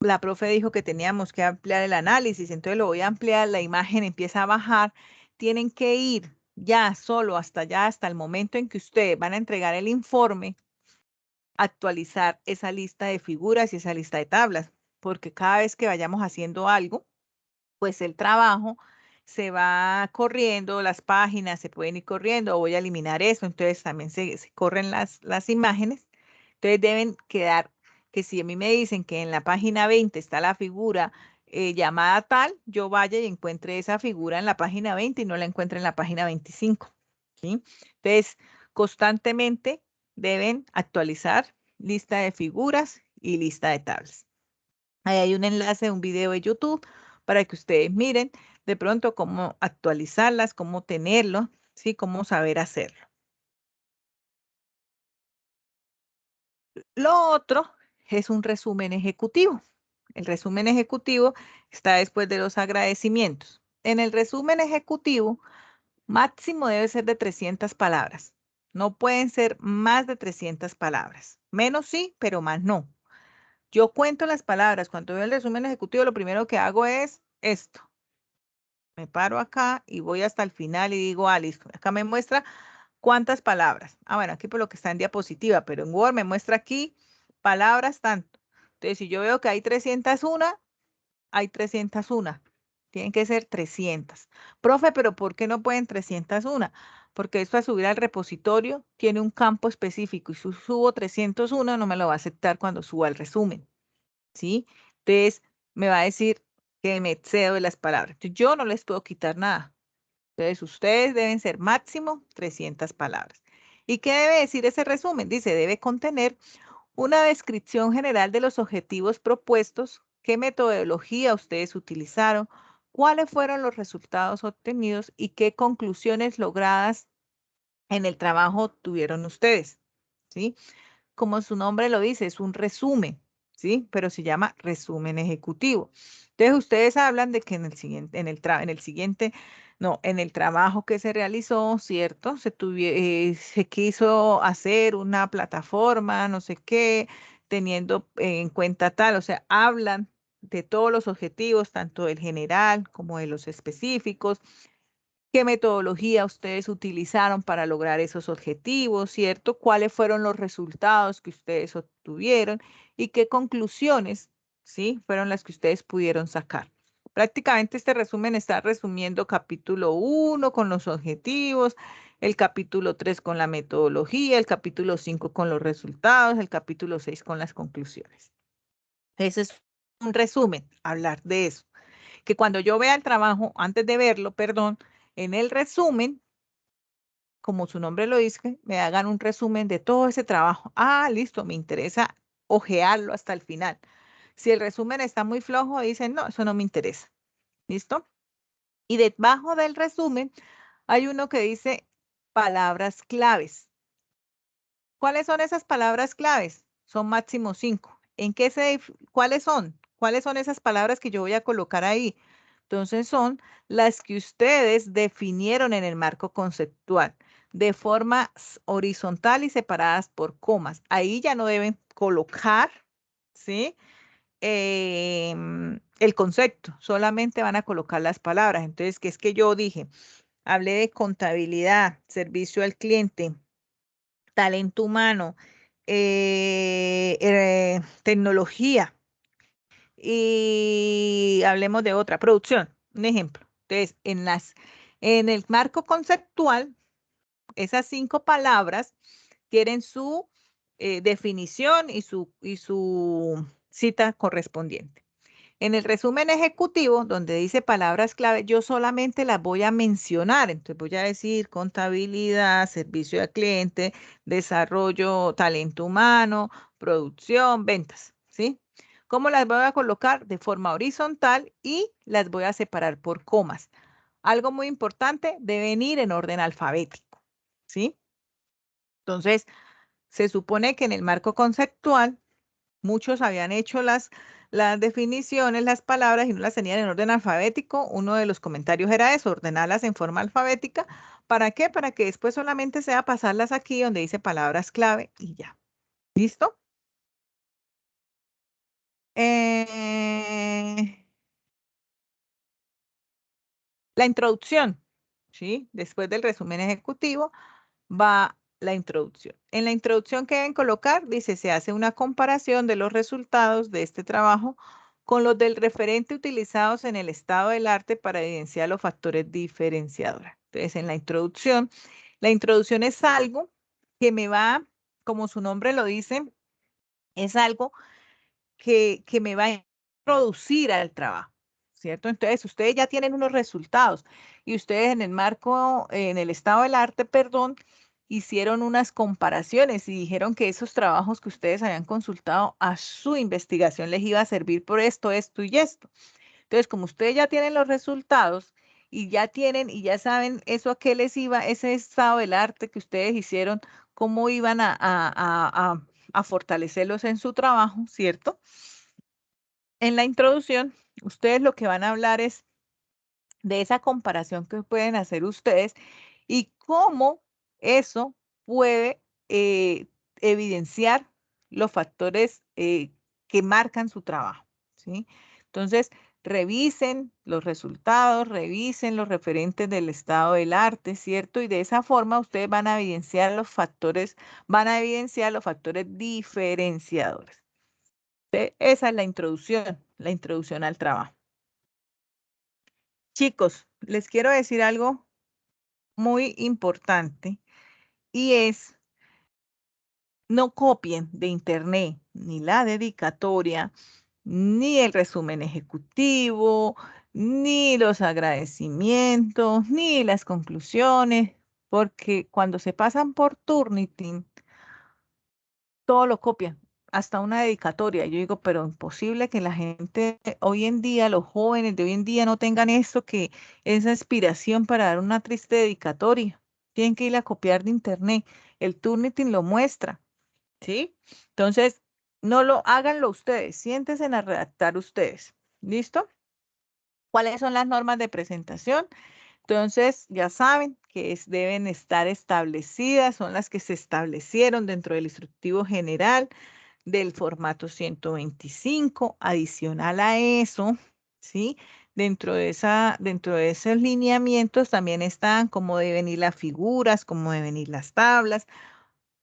la profe dijo que teníamos que ampliar el análisis, entonces lo voy a ampliar, la imagen empieza a bajar, tienen que ir ya solo hasta allá, hasta el momento en que ustedes van a entregar el informe, actualizar esa lista de figuras y esa lista de tablas, porque cada vez que vayamos haciendo algo, pues el trabajo se va corriendo, las páginas se pueden ir corriendo, o voy a eliminar eso, entonces también se corren las imágenes. Entonces deben quedar, que si a mí me dicen que en la página 20 está la figura llamada tal, yo vaya y encuentre esa figura en la página 20 y no la encuentre en la página 25, ¿sí? Entonces, constantemente deben actualizar lista de figuras y lista de tablas. Ahí hay un enlace, un video de YouTube para que ustedes miren de pronto cómo actualizarlas, cómo tenerlo, ¿sí? Cómo saber hacerlo. Lo otro es un resumen ejecutivo. El resumen ejecutivo está después de los agradecimientos. En el resumen ejecutivo, máximo debe ser de 300 palabras. No pueden ser más de 300 palabras. Menos sí, pero más no. Yo cuento las palabras. Cuando veo el resumen ejecutivo, lo primero que hago es esto. Me paro acá y voy hasta el final y digo, ah, listo. Acá me muestra cuántas palabras. Ah, bueno, aquí por lo que está en diapositiva, pero en Word me muestra aquí palabras tanto. Entonces, si yo veo que hay 301, hay 301. tienen que ser 300. Profe, pero ¿por qué no pueden 301? Porque esto a subir al repositorio tiene un campo específico y si subo 301 no me lo va a aceptar cuando suba el resumen, ¿sí? Entonces me va a decir que me excedo de las palabras. Entonces, yo no les puedo quitar nada. Entonces ustedes deben ser máximo 300 palabras. ¿Y qué debe decir ese resumen? Dice, debe contener una descripción general de los objetivos propuestos, qué metodología ustedes utilizaron, cuáles fueron los resultados obtenidos y qué conclusiones logradas en el trabajo tuvieron ustedes, ¿sí? Como su nombre lo dice, es un resumen, ¿sí? Pero se llama resumen ejecutivo. Entonces, ustedes hablan de que en el siguiente, en el trabajo que se realizó, ¿cierto? Se quiso hacer una plataforma, no sé qué, teniendo en cuenta tal, o sea, hablan de todos los objetivos, tanto del general como de los específicos. ¿Qué metodología ustedes utilizaron para lograr esos objetivos, cierto? ¿Cuáles fueron los resultados que ustedes obtuvieron y qué conclusiones, sí, fueron las que ustedes pudieron sacar? Prácticamente este resumen está resumiendo capítulo 1 con los objetivos, el capítulo 3 con la metodología, el capítulo 5 con los resultados, el capítulo 6 con las conclusiones. Ese es un resumen, hablar de eso. Que cuando yo vea el trabajo, antes de verlo, perdón, en el resumen, como su nombre lo dice, me hagan un resumen de todo ese trabajo. Ah, listo, me interesa ojearlo hasta el final. Si el resumen está muy flojo, dicen, no, eso no me interesa. ¿Listo? Y debajo del resumen hay uno que dice palabras claves. ¿Cuáles son esas palabras claves? Son máximo 5. ¿Cuáles son? ¿Cuáles son esas palabras que yo voy a colocar ahí? Entonces son las que ustedes definieron en el marco conceptual de forma horizontal y separadas por comas. Ahí ya no deben colocar, ¿sí? El concepto, solamente van a colocar las palabras. Entonces, ¿qué es que yo dije? Hablé de contabilidad, servicio al cliente, talento humano, tecnología y hablemos de otra, producción, un ejemplo. Entonces, en el marco conceptual, esas 5 palabras tienen su definición y su cita correspondiente. En el resumen ejecutivo, donde dice palabras clave, yo solamente las voy a mencionar. Entonces voy a decir contabilidad, servicio al cliente, desarrollo, talento humano, producción, ventas, ¿sí? ¿Cómo las voy a colocar? De forma horizontal y las voy a separar por comas. Algo muy importante, deben ir en orden alfabético, ¿sí? Entonces, se supone que en el marco conceptual muchos habían hecho las definiciones, las palabras y no las tenían en orden alfabético. Uno de los comentarios era eso, ordenarlas en forma alfabética. ¿Para qué? Para que después solamente sea pasarlas aquí donde dice palabras clave y ya. ¿Listo? La introducción, ¿sí? Después del resumen ejecutivo va la introducción. En la introducción que deben colocar, dice, se hace una comparación de los resultados de este trabajo con los del referente utilizados en el estado del arte para evidenciar los factores diferenciadores. Entonces, en la introducción es algo que me va, como su nombre lo dice, es algo que me va a introducir al trabajo, ¿cierto? Entonces, ustedes ya tienen unos resultados y ustedes en el marco, en el estado del arte, perdón, hicieron unas comparaciones y dijeron que esos trabajos que ustedes habían consultado a su investigación les iba a servir por esto, esto y esto. Entonces, como ustedes ya tienen los resultados y ya tienen y ya saben eso a qué les iba, ese estado del arte que ustedes hicieron, cómo iban a fortalecerlos en su trabajo, ¿cierto? En la introducción, ustedes lo que van a hablar es de esa comparación que pueden hacer ustedes y cómo eso puede evidenciar los factores que marcan su trabajo, ¿sí? Entonces, revisen los resultados, revisen los referentes del estado del arte, ¿cierto? Y de esa forma ustedes van a evidenciar los factores diferenciadores. Esa es la introducción al trabajo. Chicos, les quiero decir algo muy importante y es no copien de internet ni la dedicatoria, ni el resumen ejecutivo, ni los agradecimientos, ni las conclusiones, porque cuando se pasan por Turnitin, todo lo copian, hasta una dedicatoria. Yo digo, pero imposible que la gente hoy en día, los jóvenes de hoy en día no tengan eso, que esa inspiración para dar una triste dedicatoria. Tienen que ir a copiar de internet. El Turnitin lo muestra, ¿sí? Entonces, no lo háganlo ustedes, siéntense a redactar ustedes. ¿Listo? ¿Cuáles son las normas de presentación? Entonces, ya saben que deben estar establecidas, son las que se establecieron dentro del instructivo general del formato 125. Adicional a eso, ¿sí? Dentro de esos lineamientos también están cómo deben ir las figuras, cómo deben ir las tablas.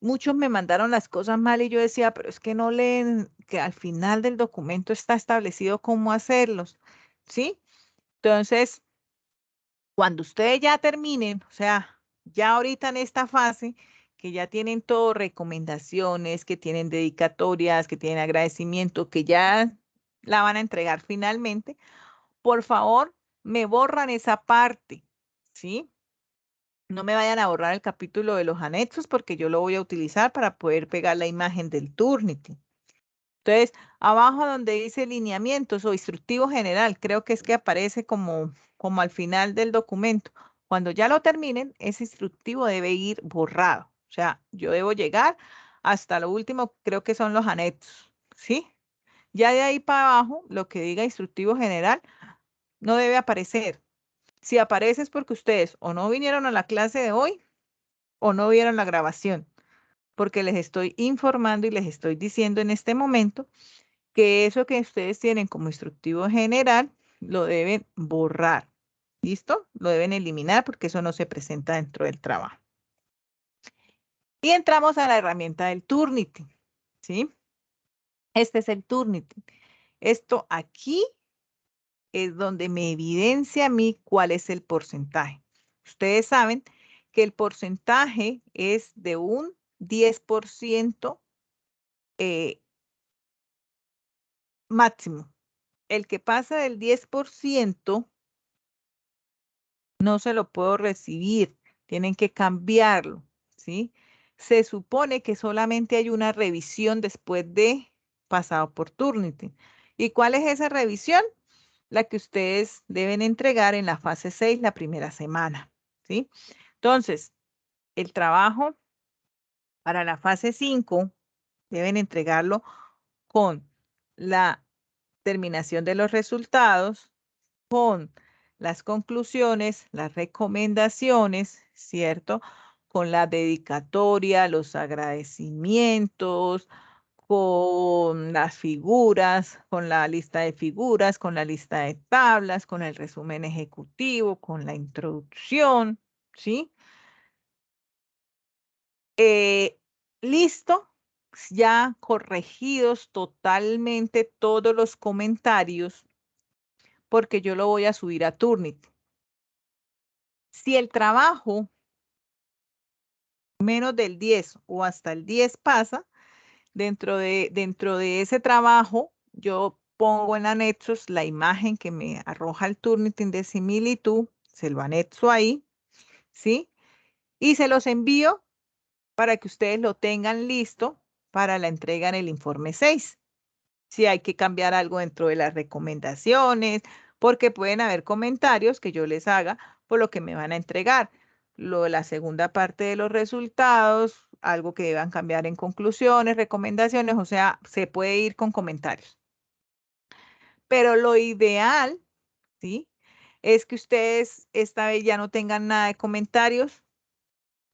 Muchos me mandaron las cosas mal y yo decía, pero es que no leen que al final del documento está establecido cómo hacerlos, ¿sí? Entonces, cuando ustedes ya terminen, o sea, ya ahorita en esta fase, que ya tienen todo, recomendaciones, que tienen dedicatorias, que tienen agradecimiento, que ya la van a entregar finalmente, por favor, me borran esa parte, ¿sí? No me vayan a borrar el capítulo de los anexos porque yo lo voy a utilizar para poder pegar la imagen del Turnitin. Entonces, abajo donde dice lineamientos o instructivo general, creo que es que aparece como al final del documento. Cuando ya lo terminen, ese instructivo debe ir borrado. O sea, yo debo llegar hasta lo último, creo que son los anexos, ¿sí? Ya de ahí para abajo, lo que diga instructivo general no debe aparecer. Si aparece es porque ustedes o no vinieron a la clase de hoy o no vieron la grabación, porque les estoy informando y les estoy diciendo en este momento que eso que ustedes tienen como instructivo general lo deben borrar. ¿Listo? Lo deben eliminar porque eso no se presenta dentro del trabajo. Y entramos a la herramienta del Turnitin, ¿sí? Este es el Turnitin. Esto aquí es donde me evidencia a mí cuál es el porcentaje. Ustedes saben que el porcentaje es de un 10% máximo. El que pasa del 10% no se lo puedo recibir, tienen que cambiarlo, ¿sí? Se supone que solamente hay una revisión después de pasado por Turnitin. ¿Y cuál es esa revisión? La que ustedes deben entregar en la fase 6 la primera semana, ¿sí? Entonces, el trabajo para la fase 5 deben entregarlo con la terminación de los resultados, con las conclusiones, las recomendaciones, ¿cierto? Con la dedicatoria, los agradecimientos, con las figuras, con la lista de figuras, con la lista de tablas, con el resumen ejecutivo, con la introducción, ¿sí? Listo, ya corregidos totalmente todos los comentarios, porque yo lo voy a subir a Turnitin. Si el trabajo menos del 10 o hasta el 10 pasa, dentro de ese trabajo, yo pongo en anexos la imagen que me arroja el Turnitin de similitud, se lo anexo ahí, ¿sí? Y se los envío para que ustedes lo tengan listo para la entrega en el informe 6. Si hay que cambiar algo dentro de las recomendaciones, porque pueden haber comentarios que yo les haga por lo que me van a entregar. La segunda parte de los resultados, algo que deban cambiar en conclusiones, recomendaciones, o sea, se puede ir con comentarios. Pero lo ideal, ¿sí? Es que ustedes esta vez ya no tengan nada de comentarios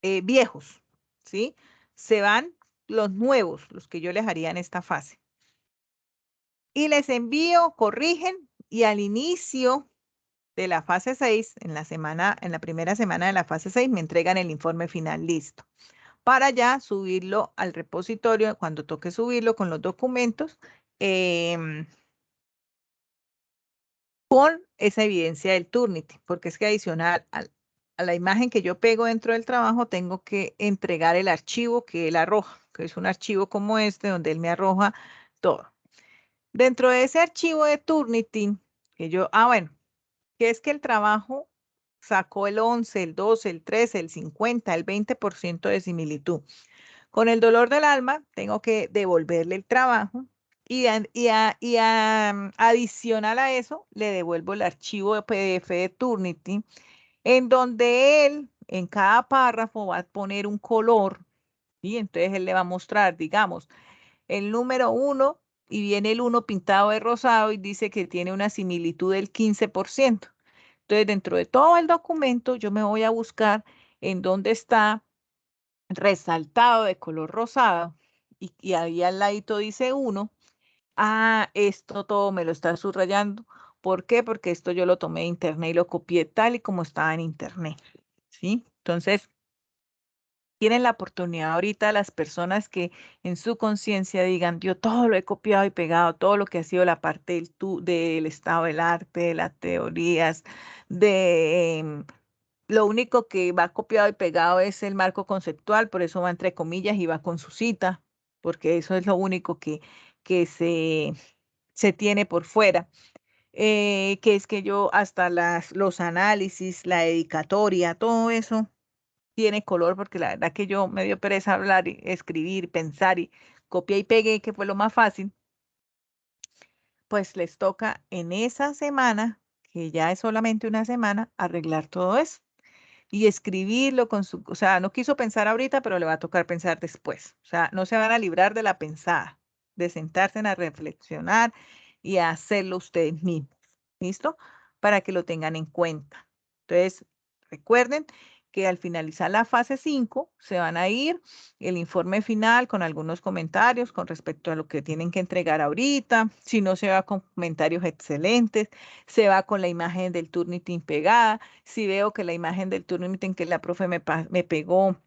viejos, ¿sí? Se van los nuevos, los que yo les haría en esta fase. Y les envío, corrigen y al inicio de la fase 6, en la primera semana de la fase 6, me entregan el informe final listo para ya subirlo al repositorio cuando toque subirlo con los documentos. con esa evidencia del Turnitin, porque es que adicional a la imagen que yo pego dentro del trabajo, tengo que entregar el archivo que él arroja, que es un archivo como este, donde él me arroja todo. Dentro de ese archivo de Turnitin, que yo, bueno, que es que el trabajo sacó el 11, el 12, el 13, el 50, el 20% de similitud. Con el dolor del alma, tengo que devolverle el trabajo y adicional a eso, le devuelvo el archivo de PDF de Turnitin, en donde él, en cada párrafo, va a poner un color, y entonces él le va a mostrar, digamos, el número 1 y viene el 1 pintado de rosado y dice que tiene una similitud del 15%. Entonces, dentro de todo el documento, yo me voy a buscar en dónde está resaltado de color rosado y ahí al ladito dice 1. Esto todo me lo está subrayando. ¿Por qué? Porque esto yo lo tomé de internet y lo copié tal y como estaba en internet. ¿Sí? Entonces, tienen la oportunidad ahorita las personas que en su conciencia digan, yo todo lo he copiado y pegado, todo lo que ha sido la parte del estado del arte, de las teorías, de lo único que va copiado y pegado es el marco conceptual, por eso va entre comillas y va con su cita, porque eso es lo único que se tiene por fuera. Que es que yo hasta los análisis, la dedicatoria, todo eso tiene color, porque la verdad que yo me dio pereza hablar, y escribir, pensar y copié y pegué, que fue lo más fácil. Pues les toca en esa semana, que ya es solamente una semana, arreglar todo eso y escribirlo con su, o sea, no quiso pensar ahorita, pero le va a tocar pensar después. O sea, no se van a librar de la pensada, de sentarse a reflexionar y a hacerlo ustedes mismos. ¿Listo? Para que lo tengan en cuenta. Entonces, recuerden que al finalizar la fase 5 se van a ir el informe final con algunos comentarios con respecto a lo que tienen que entregar ahorita. Si no, se va con comentarios excelentes, se va con la imagen del Turnitin pegada. Si veo que la imagen del Turnitin que la profe me pegó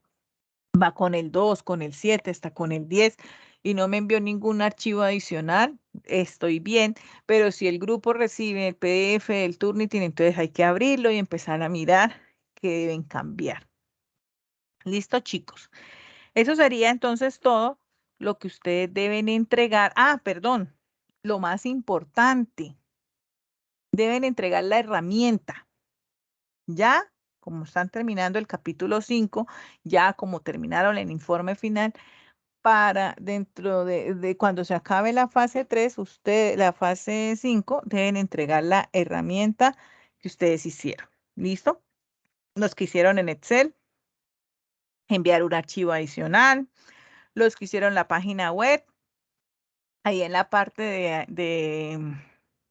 va con el 2, con el 7, está con el 10 y no me envió ningún archivo adicional, estoy bien, pero si el grupo recibe el PDF del Turnitin, entonces hay que abrirlo y empezar a mirar qué deben cambiar. Listo, chicos. Eso sería entonces todo lo que ustedes deben entregar. Perdón, lo más importante, deben entregar la herramienta. Ya, como están terminando el capítulo 5, ya como terminaron el informe final, para dentro de cuando se acabe la fase 3, la fase 5, deben entregar la herramienta que ustedes hicieron. ¿Listo? Los que hicieron en Excel, enviar un archivo adicional, los que hicieron la página web, ahí en la parte de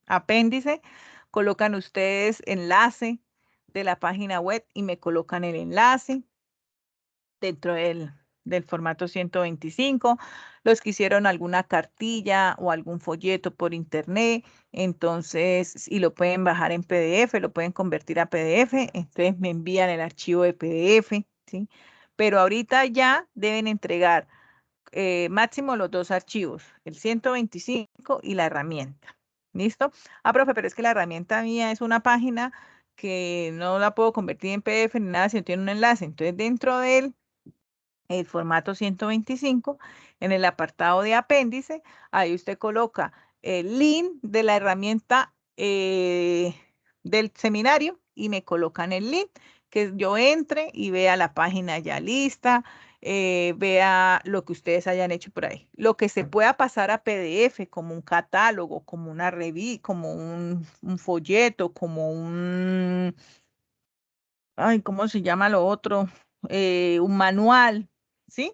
apéndice, colocan ustedes enlace de la página web y me colocan el enlace dentro del formato 125, los que hicieron alguna cartilla o algún folleto por internet, entonces, y lo pueden bajar en PDF, lo pueden convertir a PDF, entonces me envían el archivo de PDF, ¿sí? Pero ahorita ya deben entregar máximo los dos archivos, el 125 y la herramienta. ¿Listo? Profe, pero es que la herramienta mía es una página que no la puedo convertir en PDF ni nada, sino tiene un enlace. Entonces, dentro de el formato 125, en el apartado de apéndice, ahí usted coloca el link de la herramienta del seminario y me colocan el link, que yo entre y vea la página ya lista, vea lo que ustedes hayan hecho por ahí. Lo que se pueda pasar a PDF, como un catálogo, como una revista, como un folleto, como ¿cómo se llama lo otro? Un manual, ¿sí?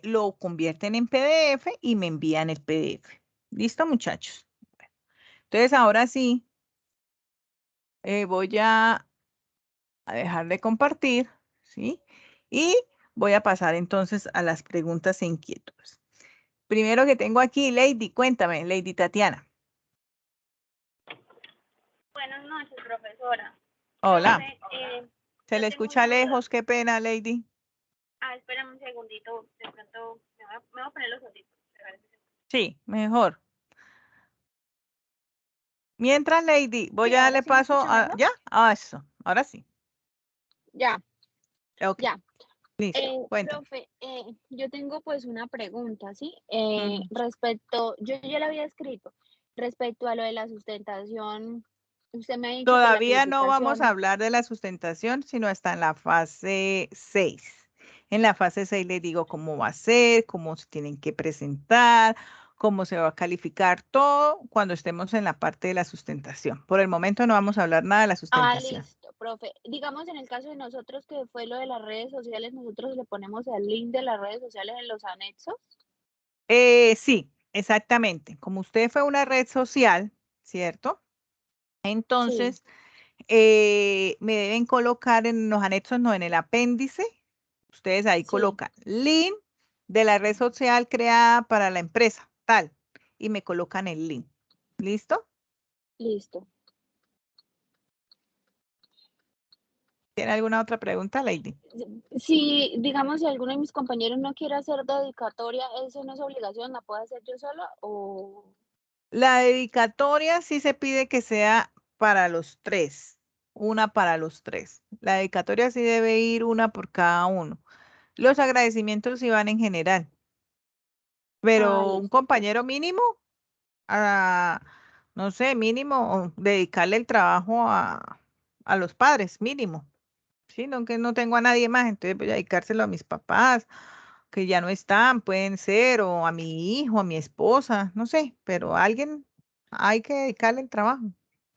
Lo convierten en PDF y me envían el PDF. ¿Listo, muchachos? Entonces, ahora sí, voy a dejar de compartir, ¿sí? Y voy a pasar entonces a las preguntas e inquietudes. Primero que tengo aquí, Lady, cuéntame, Lady Tatiana. Buenas noches, profesora. Hola. Profe, Se le escucha lejos, qué pena, Lady. Espérame un segundito, de pronto me voy a poner los audífonos. Sí, mejor. Mientras, Lady, voy Sí, a ahora darle sí me paso escucha a... mejor. ¿Ya? Ah, eso. Ahora sí. Ya, Ok, ya. listo. Cuéntame. Profe, yo tengo pues una pregunta, ¿sí? Ujú. Respecto, yo ya la había escrito, respecto a lo de la sustentación, usted me ha dicho que la Todavía no vamos a calificación, hablar de la sustentación, sino hasta en la fase 6. En la fase 6 les digo cómo va a ser, cómo se tienen que presentar, cómo se va a calificar todo cuando estemos en la parte de la sustentación. Por el momento no vamos a hablar nada de la sustentación. listo, profe. Digamos en el caso de nosotros que fue lo de las redes sociales, nosotros le ponemos el link de las redes sociales en los anexos. Sí, exactamente. Como usted fue una red social, ¿cierto? Sí, Entonces, me deben colocar en los anexos, no, en el apéndice. Ustedes ahí sí, colocan link de la red social creada para la empresa, tal, y me colocan el link. ¿Listo? listo. ¿Tiene alguna otra pregunta, Lady? Si, digamos, si alguno de mis compañeros no quiere hacer dedicatoria, ¿eso no es obligación? ¿La puedo hacer yo sola o...? La dedicatoria sí se pide que sea para los tres, una para los tres. La dedicatoria sí debe ir una por cada uno. Los agradecimientos sí van en general, pero un Listo, profe. compañero mínimo, a, no sé, mínimo, dedicarle el trabajo a los padres, mínimo. Sí, no que no tengo a nadie más, entonces voy a dedicárselo a mis papás, que ya no están, pueden ser, o a mi hijo, a mi esposa, no sé, pero a alguien hay que dedicarle el trabajo.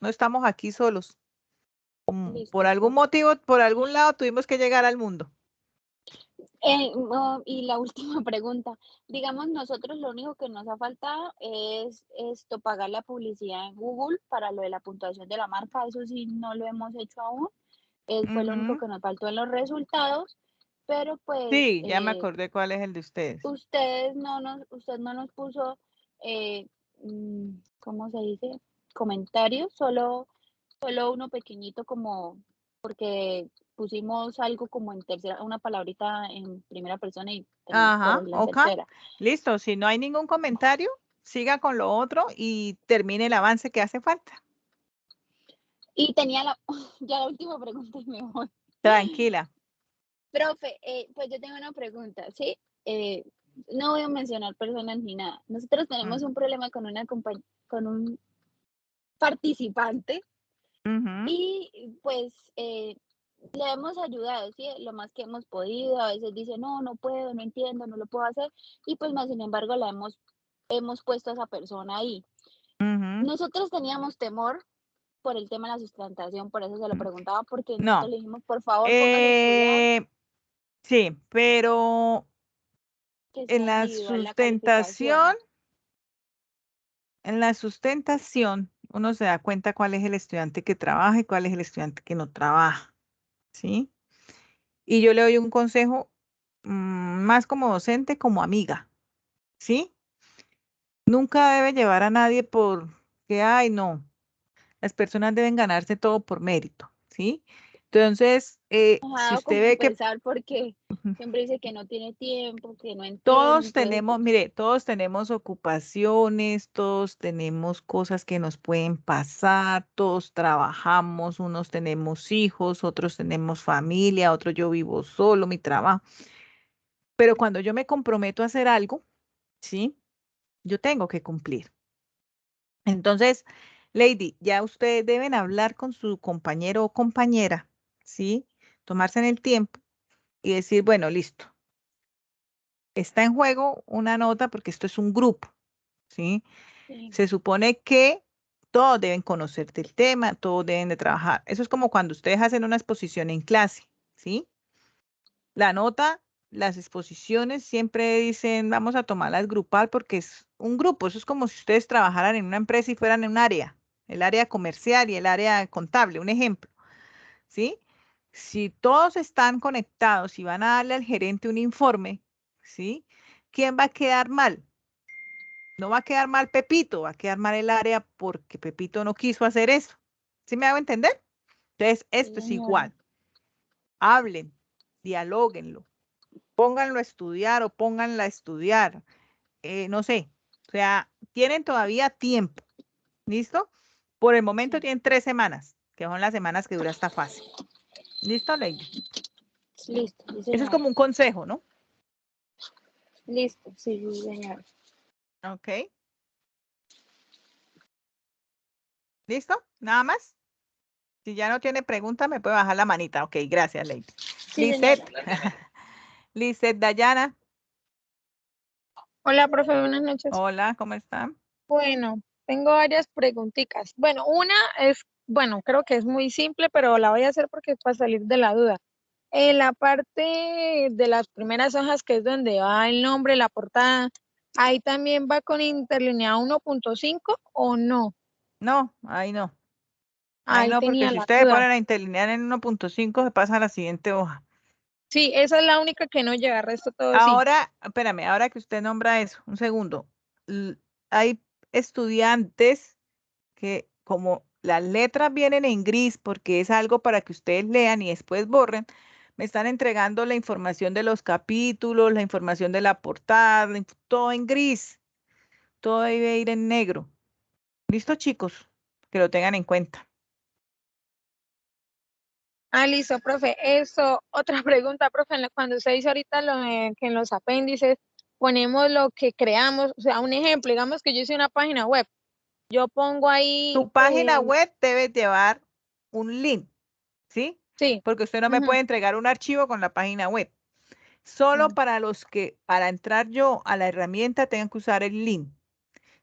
No estamos aquí solos. Por Listo, algún profe. motivo, por algún lado tuvimos que llegar al mundo. Y la última pregunta. Digamos, nosotros lo único que nos ha faltado es esto, pagar la publicidad en Google para lo de la puntuación de la marca. Eso sí, no lo hemos hecho aún. Fue lo único Ujú. que nos faltó en los resultados, pero pues Sí, ya me acordé cuál es el de ustedes. usted no nos puso, ¿cómo se dice? Comentarios, solo uno pequeñito como porque pusimos algo como en tercera, una palabrita en primera persona y tenemos que Ajá, corregirla en ok. tercera. Listo, si no hay ningún comentario, siga con lo otro y termine el avance que hace falta. Y tenía ya la última pregunta y me voy. Tranquila. Profe, pues yo tengo una pregunta, ¿sí? Eh, no voy a mencionar personas ni nada. Nosotros tenemos Mm, un problema con con un participante ujú. y pues le hemos ayudado, ¿sí? Lo más que hemos podido. A veces dice, no, no puedo, no entiendo, no lo puedo hacer. Y pues más sin embargo hemos puesto a esa persona ahí. Ujú. Nosotros teníamos temor por el tema de la sustentación, por eso se lo Mm. preguntaba, porque nosotros No, le dijimos, por favor, póngase a estudiar, eh, sí, pero que en sea la individual la sustentación, calificación. en la sustentación, uno se da cuenta cuál es el estudiante que trabaja y cuál es el estudiante que no trabaja, ¿sí? Y yo le doy un consejo, más como docente, como amiga, ¿sí? Nunca debe llevar a nadie por que, ay, no, las personas deben ganarse todo por mérito, ¿sí? Entonces, Nos ha si dado usted como ve que pesar porque siempre dice que no tiene tiempo, que no entiende, todos entonces, tenemos, mire, todos tenemos ocupaciones, todos tenemos cosas que nos pueden pasar, todos trabajamos, unos tenemos hijos, otros tenemos familia, otros yo vivo solo, mi trabajo. Pero cuando yo me comprometo a hacer algo, ¿sí? Yo tengo que cumplir. Entonces, Lady, ya ustedes deben hablar con su compañero o compañera, ¿sí? Tomarse en el tiempo y decir, bueno, listo, está en juego una nota porque esto es un grupo, ¿sí? sí, Se supone que todos deben conocer del tema, todos deben de trabajar. Eso es como cuando ustedes hacen una exposición en clase, ¿sí? La nota, las exposiciones siempre dicen, vamos a tomarlas grupal porque es un grupo. Eso es como si ustedes trabajaran en una empresa y fueran en un área, el área comercial y el área contable, un ejemplo, ¿sí? Si todos están conectados y van a darle al gerente un informe, ¿sí? ¿Quién va a quedar mal? No va a quedar mal Pepito, va a quedar mal el área porque Pepito no quiso hacer eso. ¿Sí me hago entender? Entonces, sí, esto es señora. igual. Hablen, dialóguenlo, pónganlo a estudiar o pónganla a estudiar. No sé, o sea, tienen todavía tiempo, ¿listo? Por el momento Sí. tienen 3 semanas, que son las semanas que dura esta fase. ¿Listo, Lady? Listo, sí, Eso es señora. como un consejo, ¿no? Listo, sí, sí, señora. Ok. ¿Listo? ¿Nada más? Si ya no tiene pregunta, me puede bajar la manita. Ok, gracias, Lady. Sí, señora. Lisette. Lisette Dayana. Hola, profe, buenas noches. Hola, ¿cómo está? Bueno, tengo varias preguntitas. Bueno, una es, bueno, creo que es muy simple, pero la voy a hacer porque es para salir de la duda. En la parte de las primeras hojas, que es donde va el nombre, la portada, ¿ahí también va con interlineado 1.5 o no? No, ahí no. Ahí Ahí no, porque tenía si la ustedes duda. ponen a interlinear en 1.5, se pasa a la siguiente hoja. Sí, esa es la única que no llega, el resto todo sí. Ahora, espérame, ahora que usted nombra eso, un segundo. Hay estudiantes que como las letras vienen en gris porque es algo para que ustedes lean y después borren, me están entregando la información de los capítulos, la información de la portada, todo en gris, todo debe ir en negro. ¿Listo, chicos? Que lo tengan en cuenta. Ah, listo, profe. Eso, otra pregunta, profe. Cuando usted dice ahorita que en los apéndices ponemos lo que creamos, o sea, un ejemplo, digamos que yo hice una página web, yo pongo ahí, Tu página web debe llevar un link, ¿sí? sí, Porque usted no me ujú, puede entregar un archivo con la página web. Solo mm, para los que, para entrar yo a la herramienta, tengan que usar el link.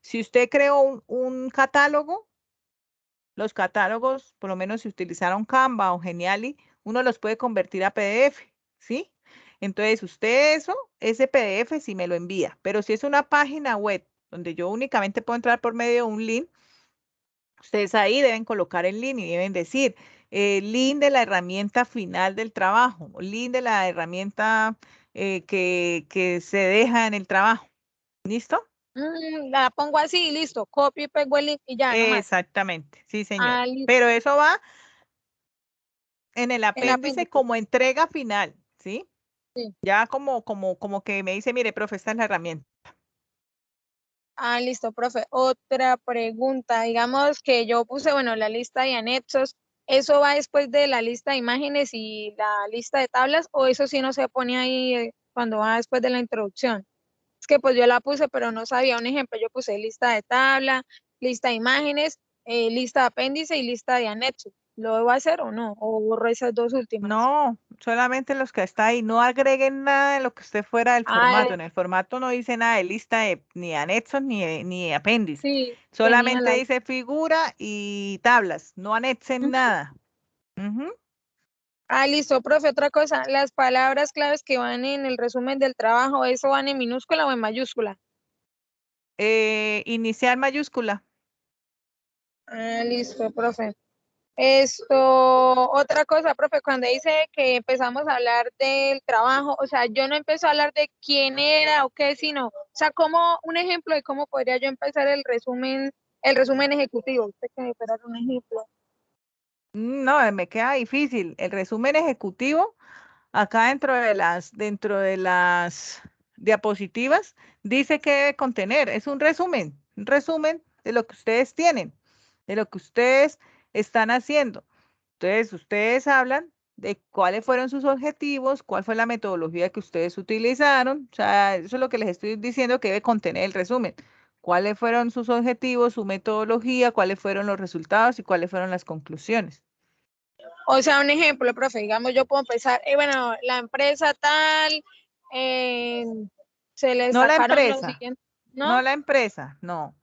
Si usted creó un catálogo, los catálogos, por lo menos si utilizaron Canva o Geniali, uno los puede convertir a PDF, ¿sí? Entonces, usted ese PDF sí me lo envía, pero si es una página web donde yo únicamente puedo entrar por medio de un link, ustedes ahí deben colocar el link y deben decir link de la herramienta final del trabajo, link de la herramienta que se deja en el trabajo. ¿Listo? la pongo así y listo, copio y pego el link y ya, no más. Exactamente, sí, señor. Ah, Pero listo, eso va en el el apéndice apéndice, como entrega final, ¿sí? sí. Ya como que me dice, mire, profe, esta es la herramienta. Ah, listo, profe. Otra pregunta, digamos que yo puse, bueno, la lista de anexos, ¿eso va después de la lista de imágenes y la lista de tablas o eso sí no se pone ahí cuando va después de la introducción? Es que pues yo la puse, pero no sabía. Un ejemplo, yo puse lista de tabla, lista de imágenes, lista de apéndice y lista de anexos. ¿Lo debo hacer o no? ¿O borro esas dos últimas? No, solamente los que está ahí, no agreguen nada de lo que esté fuera del Ah, formato. En el formato no dice nada de lista de ni anexos ni apéndice. sí, tenía Solamente la... dice figura y tablas. No anexen Ujú. nada. Ujú. Ah, listo, profe. Otra cosa, las palabras claves que van en el resumen del trabajo, ¿eso van en minúscula o en mayúscula? Inicial mayúscula. Ah, listo, profe. Esto, otra cosa, profe, cuando dice que empezamos a hablar del trabajo, o sea, yo no empiezo a hablar de quién era o qué, sino, o sea, como un ejemplo de cómo podría yo empezar el resumen ejecutivo. Usted que me puede dar un ejemplo. No, me queda difícil. El resumen ejecutivo, acá dentro de las diapositivas, dice que debe contener. Es un resumen de lo que ustedes tienen, de lo que ustedes están haciendo. Entonces, ustedes hablan de cuáles fueron sus objetivos, cuál fue la metodología que ustedes utilizaron. O sea, eso es lo que les estoy diciendo que debe contener el resumen. ¿Cuáles fueron sus objetivos, su metodología, cuáles fueron los resultados y cuáles fueron las conclusiones? O sea, un ejemplo, profe, digamos, yo puedo empezar, bueno, la empresa tal, eh, se le No la sacaron los empresa, siguientes, no ¿no? la empresa, no.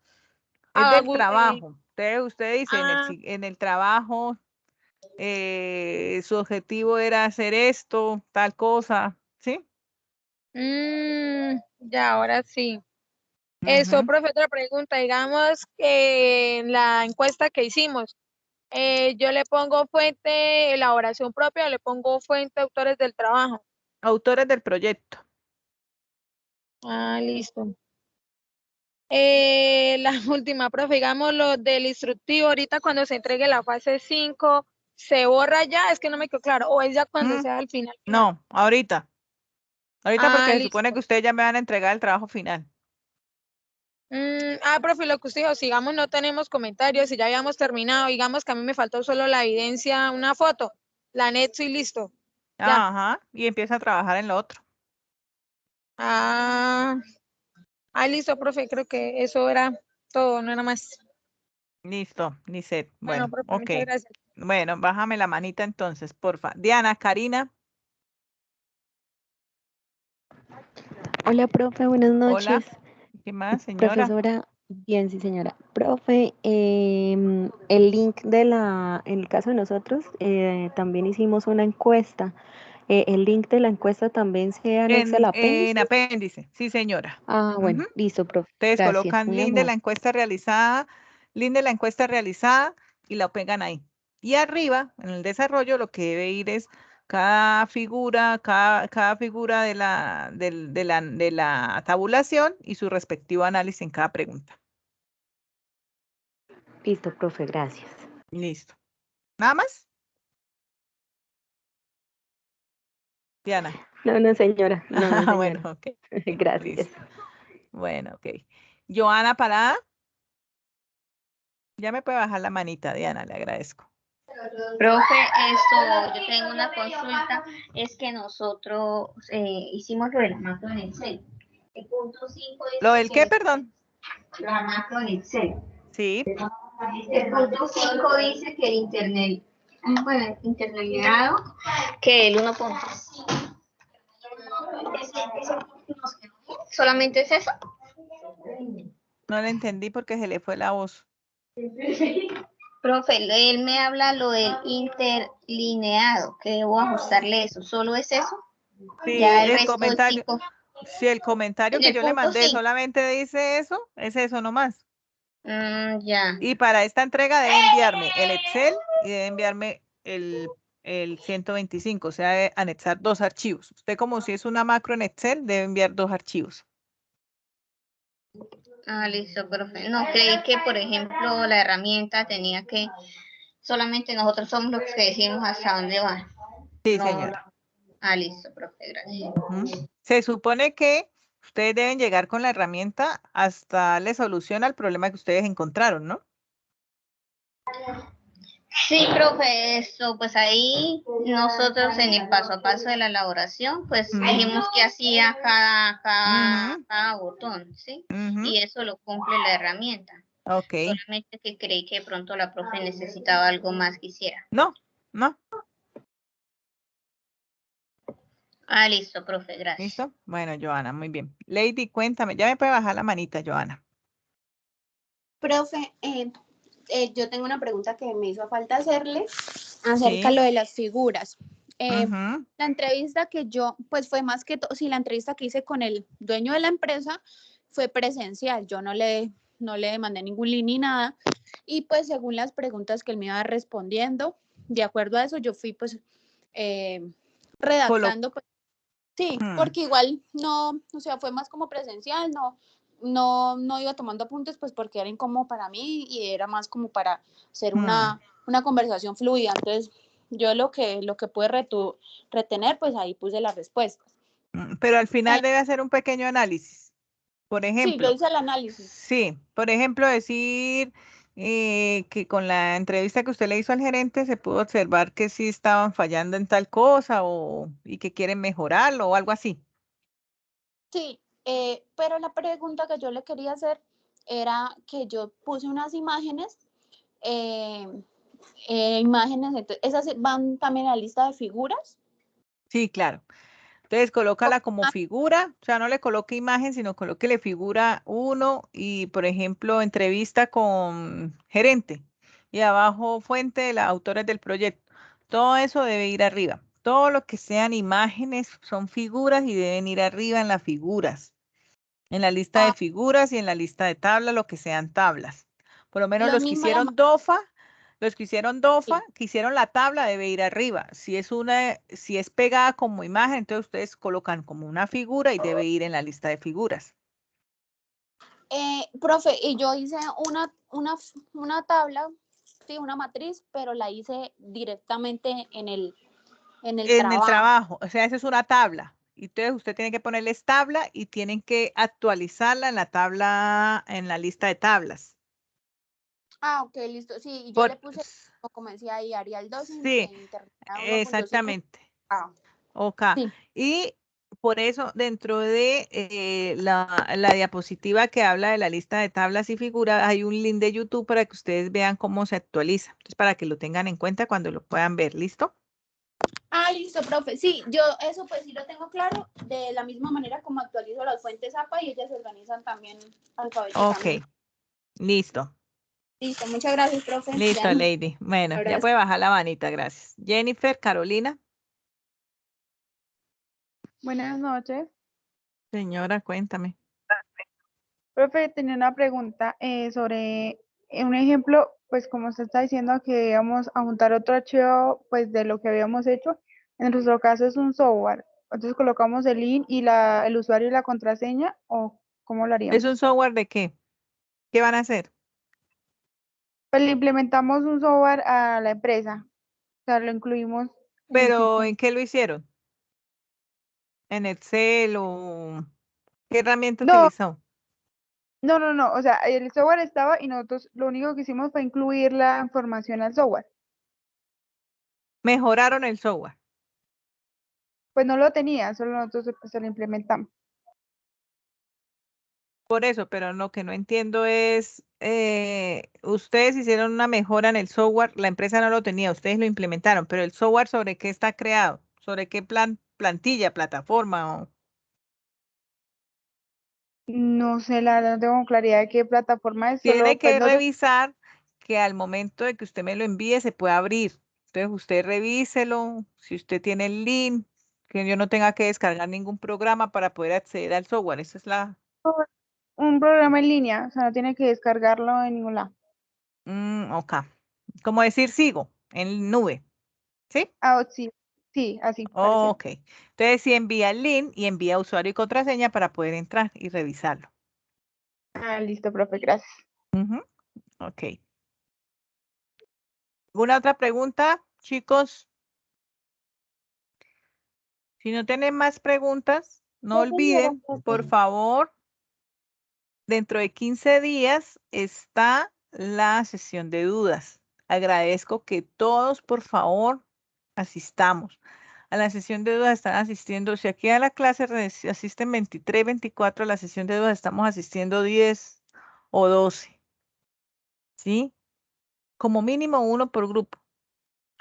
Es Ah, del trabajo. Usted dice ah, en el trabajo, su objetivo era hacer esto, tal cosa, ¿sí? ya, ahora sí. Eso, Ujú. profe, otra pregunta. Digamos que en la encuesta que hicimos, yo le pongo fuente elaboración propia o le pongo fuente autores del trabajo. Autores del proyecto. Ah, listo. La última, profe, digamos lo del instructivo, ahorita cuando se entregue la fase 5 ¿se borra ya? Es que no me quedó claro. O es ya cuando Mm, sea el final final. No, ahorita. Ahorita porque Ah, se supone listo. que ustedes ya me van a entregar el trabajo final. Profe, lo que usted dijo, sigamos, no tenemos comentarios y ya habíamos terminado. Digamos que a mí me faltó solo la evidencia, una foto, la anexo y listo. Ya. Ajá, y empieza a trabajar en lo otro. Listo, profe, creo que eso era todo, no era más. Listo, Lisette. Bueno, Bueno, profe, ok. muchas gracias. Bueno, bájame la manita entonces, porfa. Diana, Karina, Hola, profe, buenas hola. noches. ¿Qué más, señora? Profesora, bien, sí, señora. Profe, el link en el caso de nosotros, también hicimos una encuesta. ¿El link de la encuesta también se anexa al apéndice? En apéndice, sí, señora. Bueno, listo, profe. Ustedes Gracias, colocan muy link de la amable. encuesta realizada, y la pegan ahí. Y arriba, en el desarrollo, lo que debe ir es cada figura, cada figura de la tabulación y su respectivo análisis en cada pregunta. Listo, profe, gracias. Listo. ¿Nada más? Diana. No, señora. No, señora. Bueno, ok. Gracias. Listo. Bueno, ok. Joana Parada. Ya me puede bajar la manita, Diana, le agradezco. Profe, yo tengo una consulta, es que nosotros hicimos lo de la macro en Excel. El punto 5 dice ¿Lo del qué, que perdón? la macro en Excel. Sí. El punto 5 dice que el interlineado, que el 1.5. ¿Solamente es eso? No le entendí porque se le fue la voz. Profe, él me habla lo del interlineado, que debo ajustarle eso. ¿Solo es eso? Sí, Ya el el resto del comentario. 5. Si el comentario En que el yo le punto mandé 5. solamente dice eso, es eso nomás. Ya. Y para esta entrega debe enviarme el Excel y debe enviarme el 125, o sea, debe anexar 2 archivos. Usted, como si es una macro en Excel, debe enviar 2 archivos. Listo, profe. No, creí que, por ejemplo, la herramienta tenía que, solamente nosotros somos los que decimos hasta dónde va. Sí, No, señora. listo, profe, gracias. Se supone que ustedes deben llegar con la herramienta hasta darle solución al problema que ustedes encontraron, ¿no? Sí, profe, pues ahí nosotros en el paso a paso de la elaboración, pues dijimos que hacía cada botón, ¿sí? Y eso lo cumple la herramienta. Ok. Solamente que creí que de pronto la profe necesitaba algo más que hiciera. No. Listo, profe, gracias. ¿Listo? Bueno, Joana, muy bien. Lady, cuéntame, ya me puede bajar la manita, Joana. Profe, yo tengo una pregunta que me hizo falta hacerle acerca de lo de las figuras. La entrevista que yo, pues fue más que todo, sí, la entrevista que hice con el dueño de la empresa fue presencial. Yo no le mandé ningún link ni nada. Y pues según las preguntas que él me iba respondiendo, de acuerdo a eso, yo fui pues redactando. Pues, sí, porque igual no, o sea, fue más como presencial, no iba tomando apuntes, pues porque era incómodo para mí y era más como para hacer una conversación fluida. Entonces, yo lo que pude retener, pues ahí puse las respuestas. Pero al final debe hacer un pequeño análisis. Por ejemplo. Sí, yo hice el análisis. Sí, por ejemplo, decir que con la entrevista que usted le hizo al gerente se pudo observar que sí estaban fallando en tal cosa y que quieren mejorarlo o algo así. Sí, pero la pregunta que yo le quería hacer era que yo puse unas imágenes, entonces, ¿esas van también a la lista de figuras? Sí, claro. Entonces, colócala como figura, o sea, no le coloque imagen, sino colóquele figura 1 y, por ejemplo, entrevista con gerente. Y abajo, fuente de las autores del proyecto. Todo eso debe ir arriba. Todo lo que sean imágenes son figuras y deben ir arriba en las figuras. En la lista de figuras y en la lista de tablas, lo que sean tablas. Por lo menos los que hicieron DOFA, que hicieron la tabla, debe ir arriba. Si es pegada como imagen, entonces ustedes colocan como una figura y debe ir en la lista de figuras. Profe, y yo hice una tabla, sí, una matriz, pero la hice directamente en el trabajo. O sea, esa es una tabla. Y entonces usted tiene que ponerles tabla y tienen que actualizarla en la tabla, en la lista de tablas. Ah, ok, listo. Sí, y yo Por, le puse, como decía ahí, Arial 2 sí, en internet 1.5. exactamente. Ah, Ok. sí. Y por eso dentro de la diapositiva que habla de la lista de tablas y figuras, hay un link de YouTube para que ustedes vean cómo se actualiza. Entonces, para que lo tengan en cuenta cuando lo puedan ver. ¿Listo? Ah, listo, profe. Sí, yo eso pues sí lo tengo claro. De la misma manera como actualizo las fuentes APA y ellas se organizan también alfabéticamente. Ok. Listo. Listo, muchas gracias, profe. Listo, Ya, Lady. Bueno, ya abrazo. puede bajar la manita, gracias. Jennifer, Carolina. Buenas noches. Señora, cuéntame. Profe, tenía una pregunta sobre un ejemplo, pues como usted está diciendo que íbamos a juntar otro archivo pues de lo que habíamos hecho. En nuestro caso es un software. Entonces colocamos el link y el usuario y la contraseña, ¿o cómo lo haríamos? ¿Es un software de qué? ¿Qué van a hacer? Pues le implementamos un software a la empresa. O sea, lo incluimos en el ¿Pero sistema. en qué lo hicieron? ¿En Excel o qué herramienta No, utilizó? no. O sea, el software estaba y nosotros lo único que hicimos fue incluir la información al software. Mejoraron el software. Pues no lo tenía, solo nosotros pues, se lo implementamos. Por eso, pero lo que no entiendo es, ustedes hicieron una mejora en el software, la empresa no lo tenía, ustedes lo implementaron, pero el software ¿sobre qué está creado? ¿Sobre qué plantilla, plataforma? No sé, la verdad no tengo claridad de qué plataforma es, solo Tiene pues que nosotros, revisar que al momento de que usted me lo envíe se pueda abrir. Entonces usted revíselo, si usted tiene el link, que yo no tenga que descargar ningún programa para poder acceder al software. Esa es la... un programa en línea, o sea, no tiene que descargarlo en ningún lado. Ok. Como decir sigo en nube. ¿Sí? Ah, sí, así, parecido. Ok. Entonces sí envía el link y envía usuario y contraseña para poder entrar y revisarlo. Ah, listo, profe, gracias. Ujú. Ok. ¿Alguna otra pregunta, chicos? Si no tienen más preguntas, no olviden, por favor, dentro de 15 días está la sesión de dudas. Agradezco que todos, por favor, asistamos. A la sesión de dudas están asistiendo, si aquí a la clase asisten 23, 24, a la sesión de dudas estamos asistiendo 10 o 12, ¿sí? Como mínimo uno por grupo,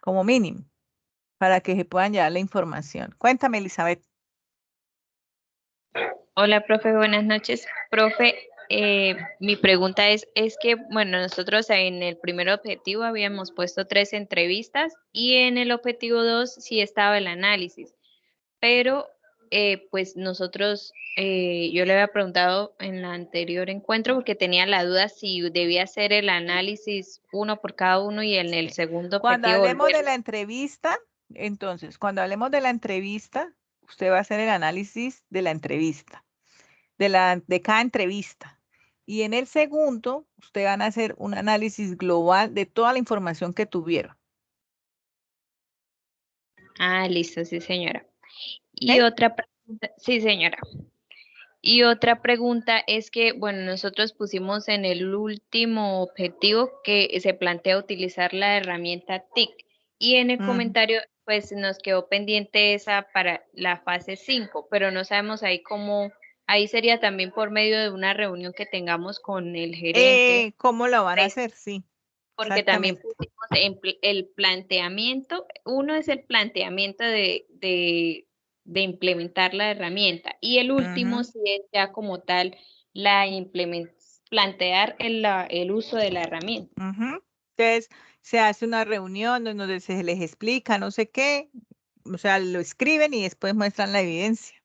como mínimo, para que se puedan llevar la información. Cuéntame, Elizabeth. Hola, profe, buenas noches. Profe, mi pregunta es que, bueno, nosotros en el primer objetivo habíamos puesto 3 entrevistas y en el objetivo 2 sí estaba el análisis, pero pues nosotros, yo le había preguntado en el anterior encuentro porque tenía la duda si debía hacer el análisis uno por cada uno y en el segundo Cuando objetivo hablemos de volver. la entrevista, entonces, cuando hablemos de la entrevista, usted va a hacer el análisis de la entrevista, de cada entrevista. Y en el segundo, usted van a hacer un análisis global de toda la información que tuvieron. Ah, listo, sí, señora. Y ¿Ok? otra pregunta, sí, señora. Y otra pregunta es que, bueno, nosotros pusimos en el último objetivo que se plantea utilizar la herramienta TIC y en el Ujú. comentario pues nos quedó pendiente esa para la fase 5, pero no sabemos ahí cómo, ahí sería también por medio de una reunión que tengamos con el gerente, ¿Cómo lo van a hacer? Sí, porque también exactamente. pusimos el planteamiento, uno es el planteamiento de implementar la herramienta y el último Ujú. sí es ya como tal plantear el uso de la herramienta. Ujú. Entonces, se hace una reunión donde se les explica no sé qué, o sea, lo escriben y después muestran la evidencia.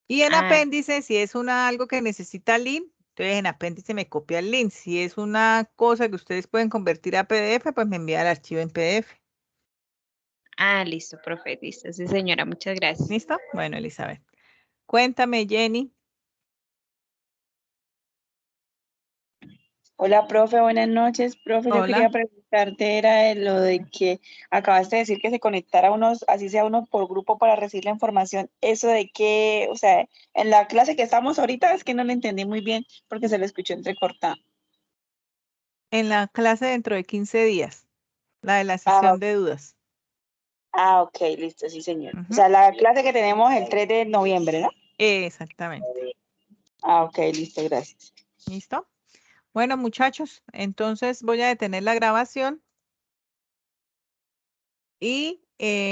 Y en Ah, apéndice, si es algo que necesita link, entonces en apéndice me copia el link. Si es una cosa que ustedes pueden convertir a PDF, pues me envía el archivo en PDF. listo, profe, listo. Sí, señora, muchas gracias. ¿Listo? Bueno, Elizabeth. Cuéntame, Jenny. Hola, profe, buenas noches. Profe, yo quería Hola. preguntarte, era de lo de que acabaste de decir que se conectara unos, así sea uno por grupo para recibir la información. Eso de que, o sea, en la clase que estamos ahorita es que no lo entendí muy bien porque se lo escuchó entrecortado. En la clase dentro de 15 días, la de la Ah, sesión de dudas. ok, listo, sí, señor. O sea, la clase que tenemos el 3 de noviembre, ¿no? Exactamente. Ah, ok, listo, gracias. ¿Listo? Bueno, muchachos, entonces voy a detener la grabación y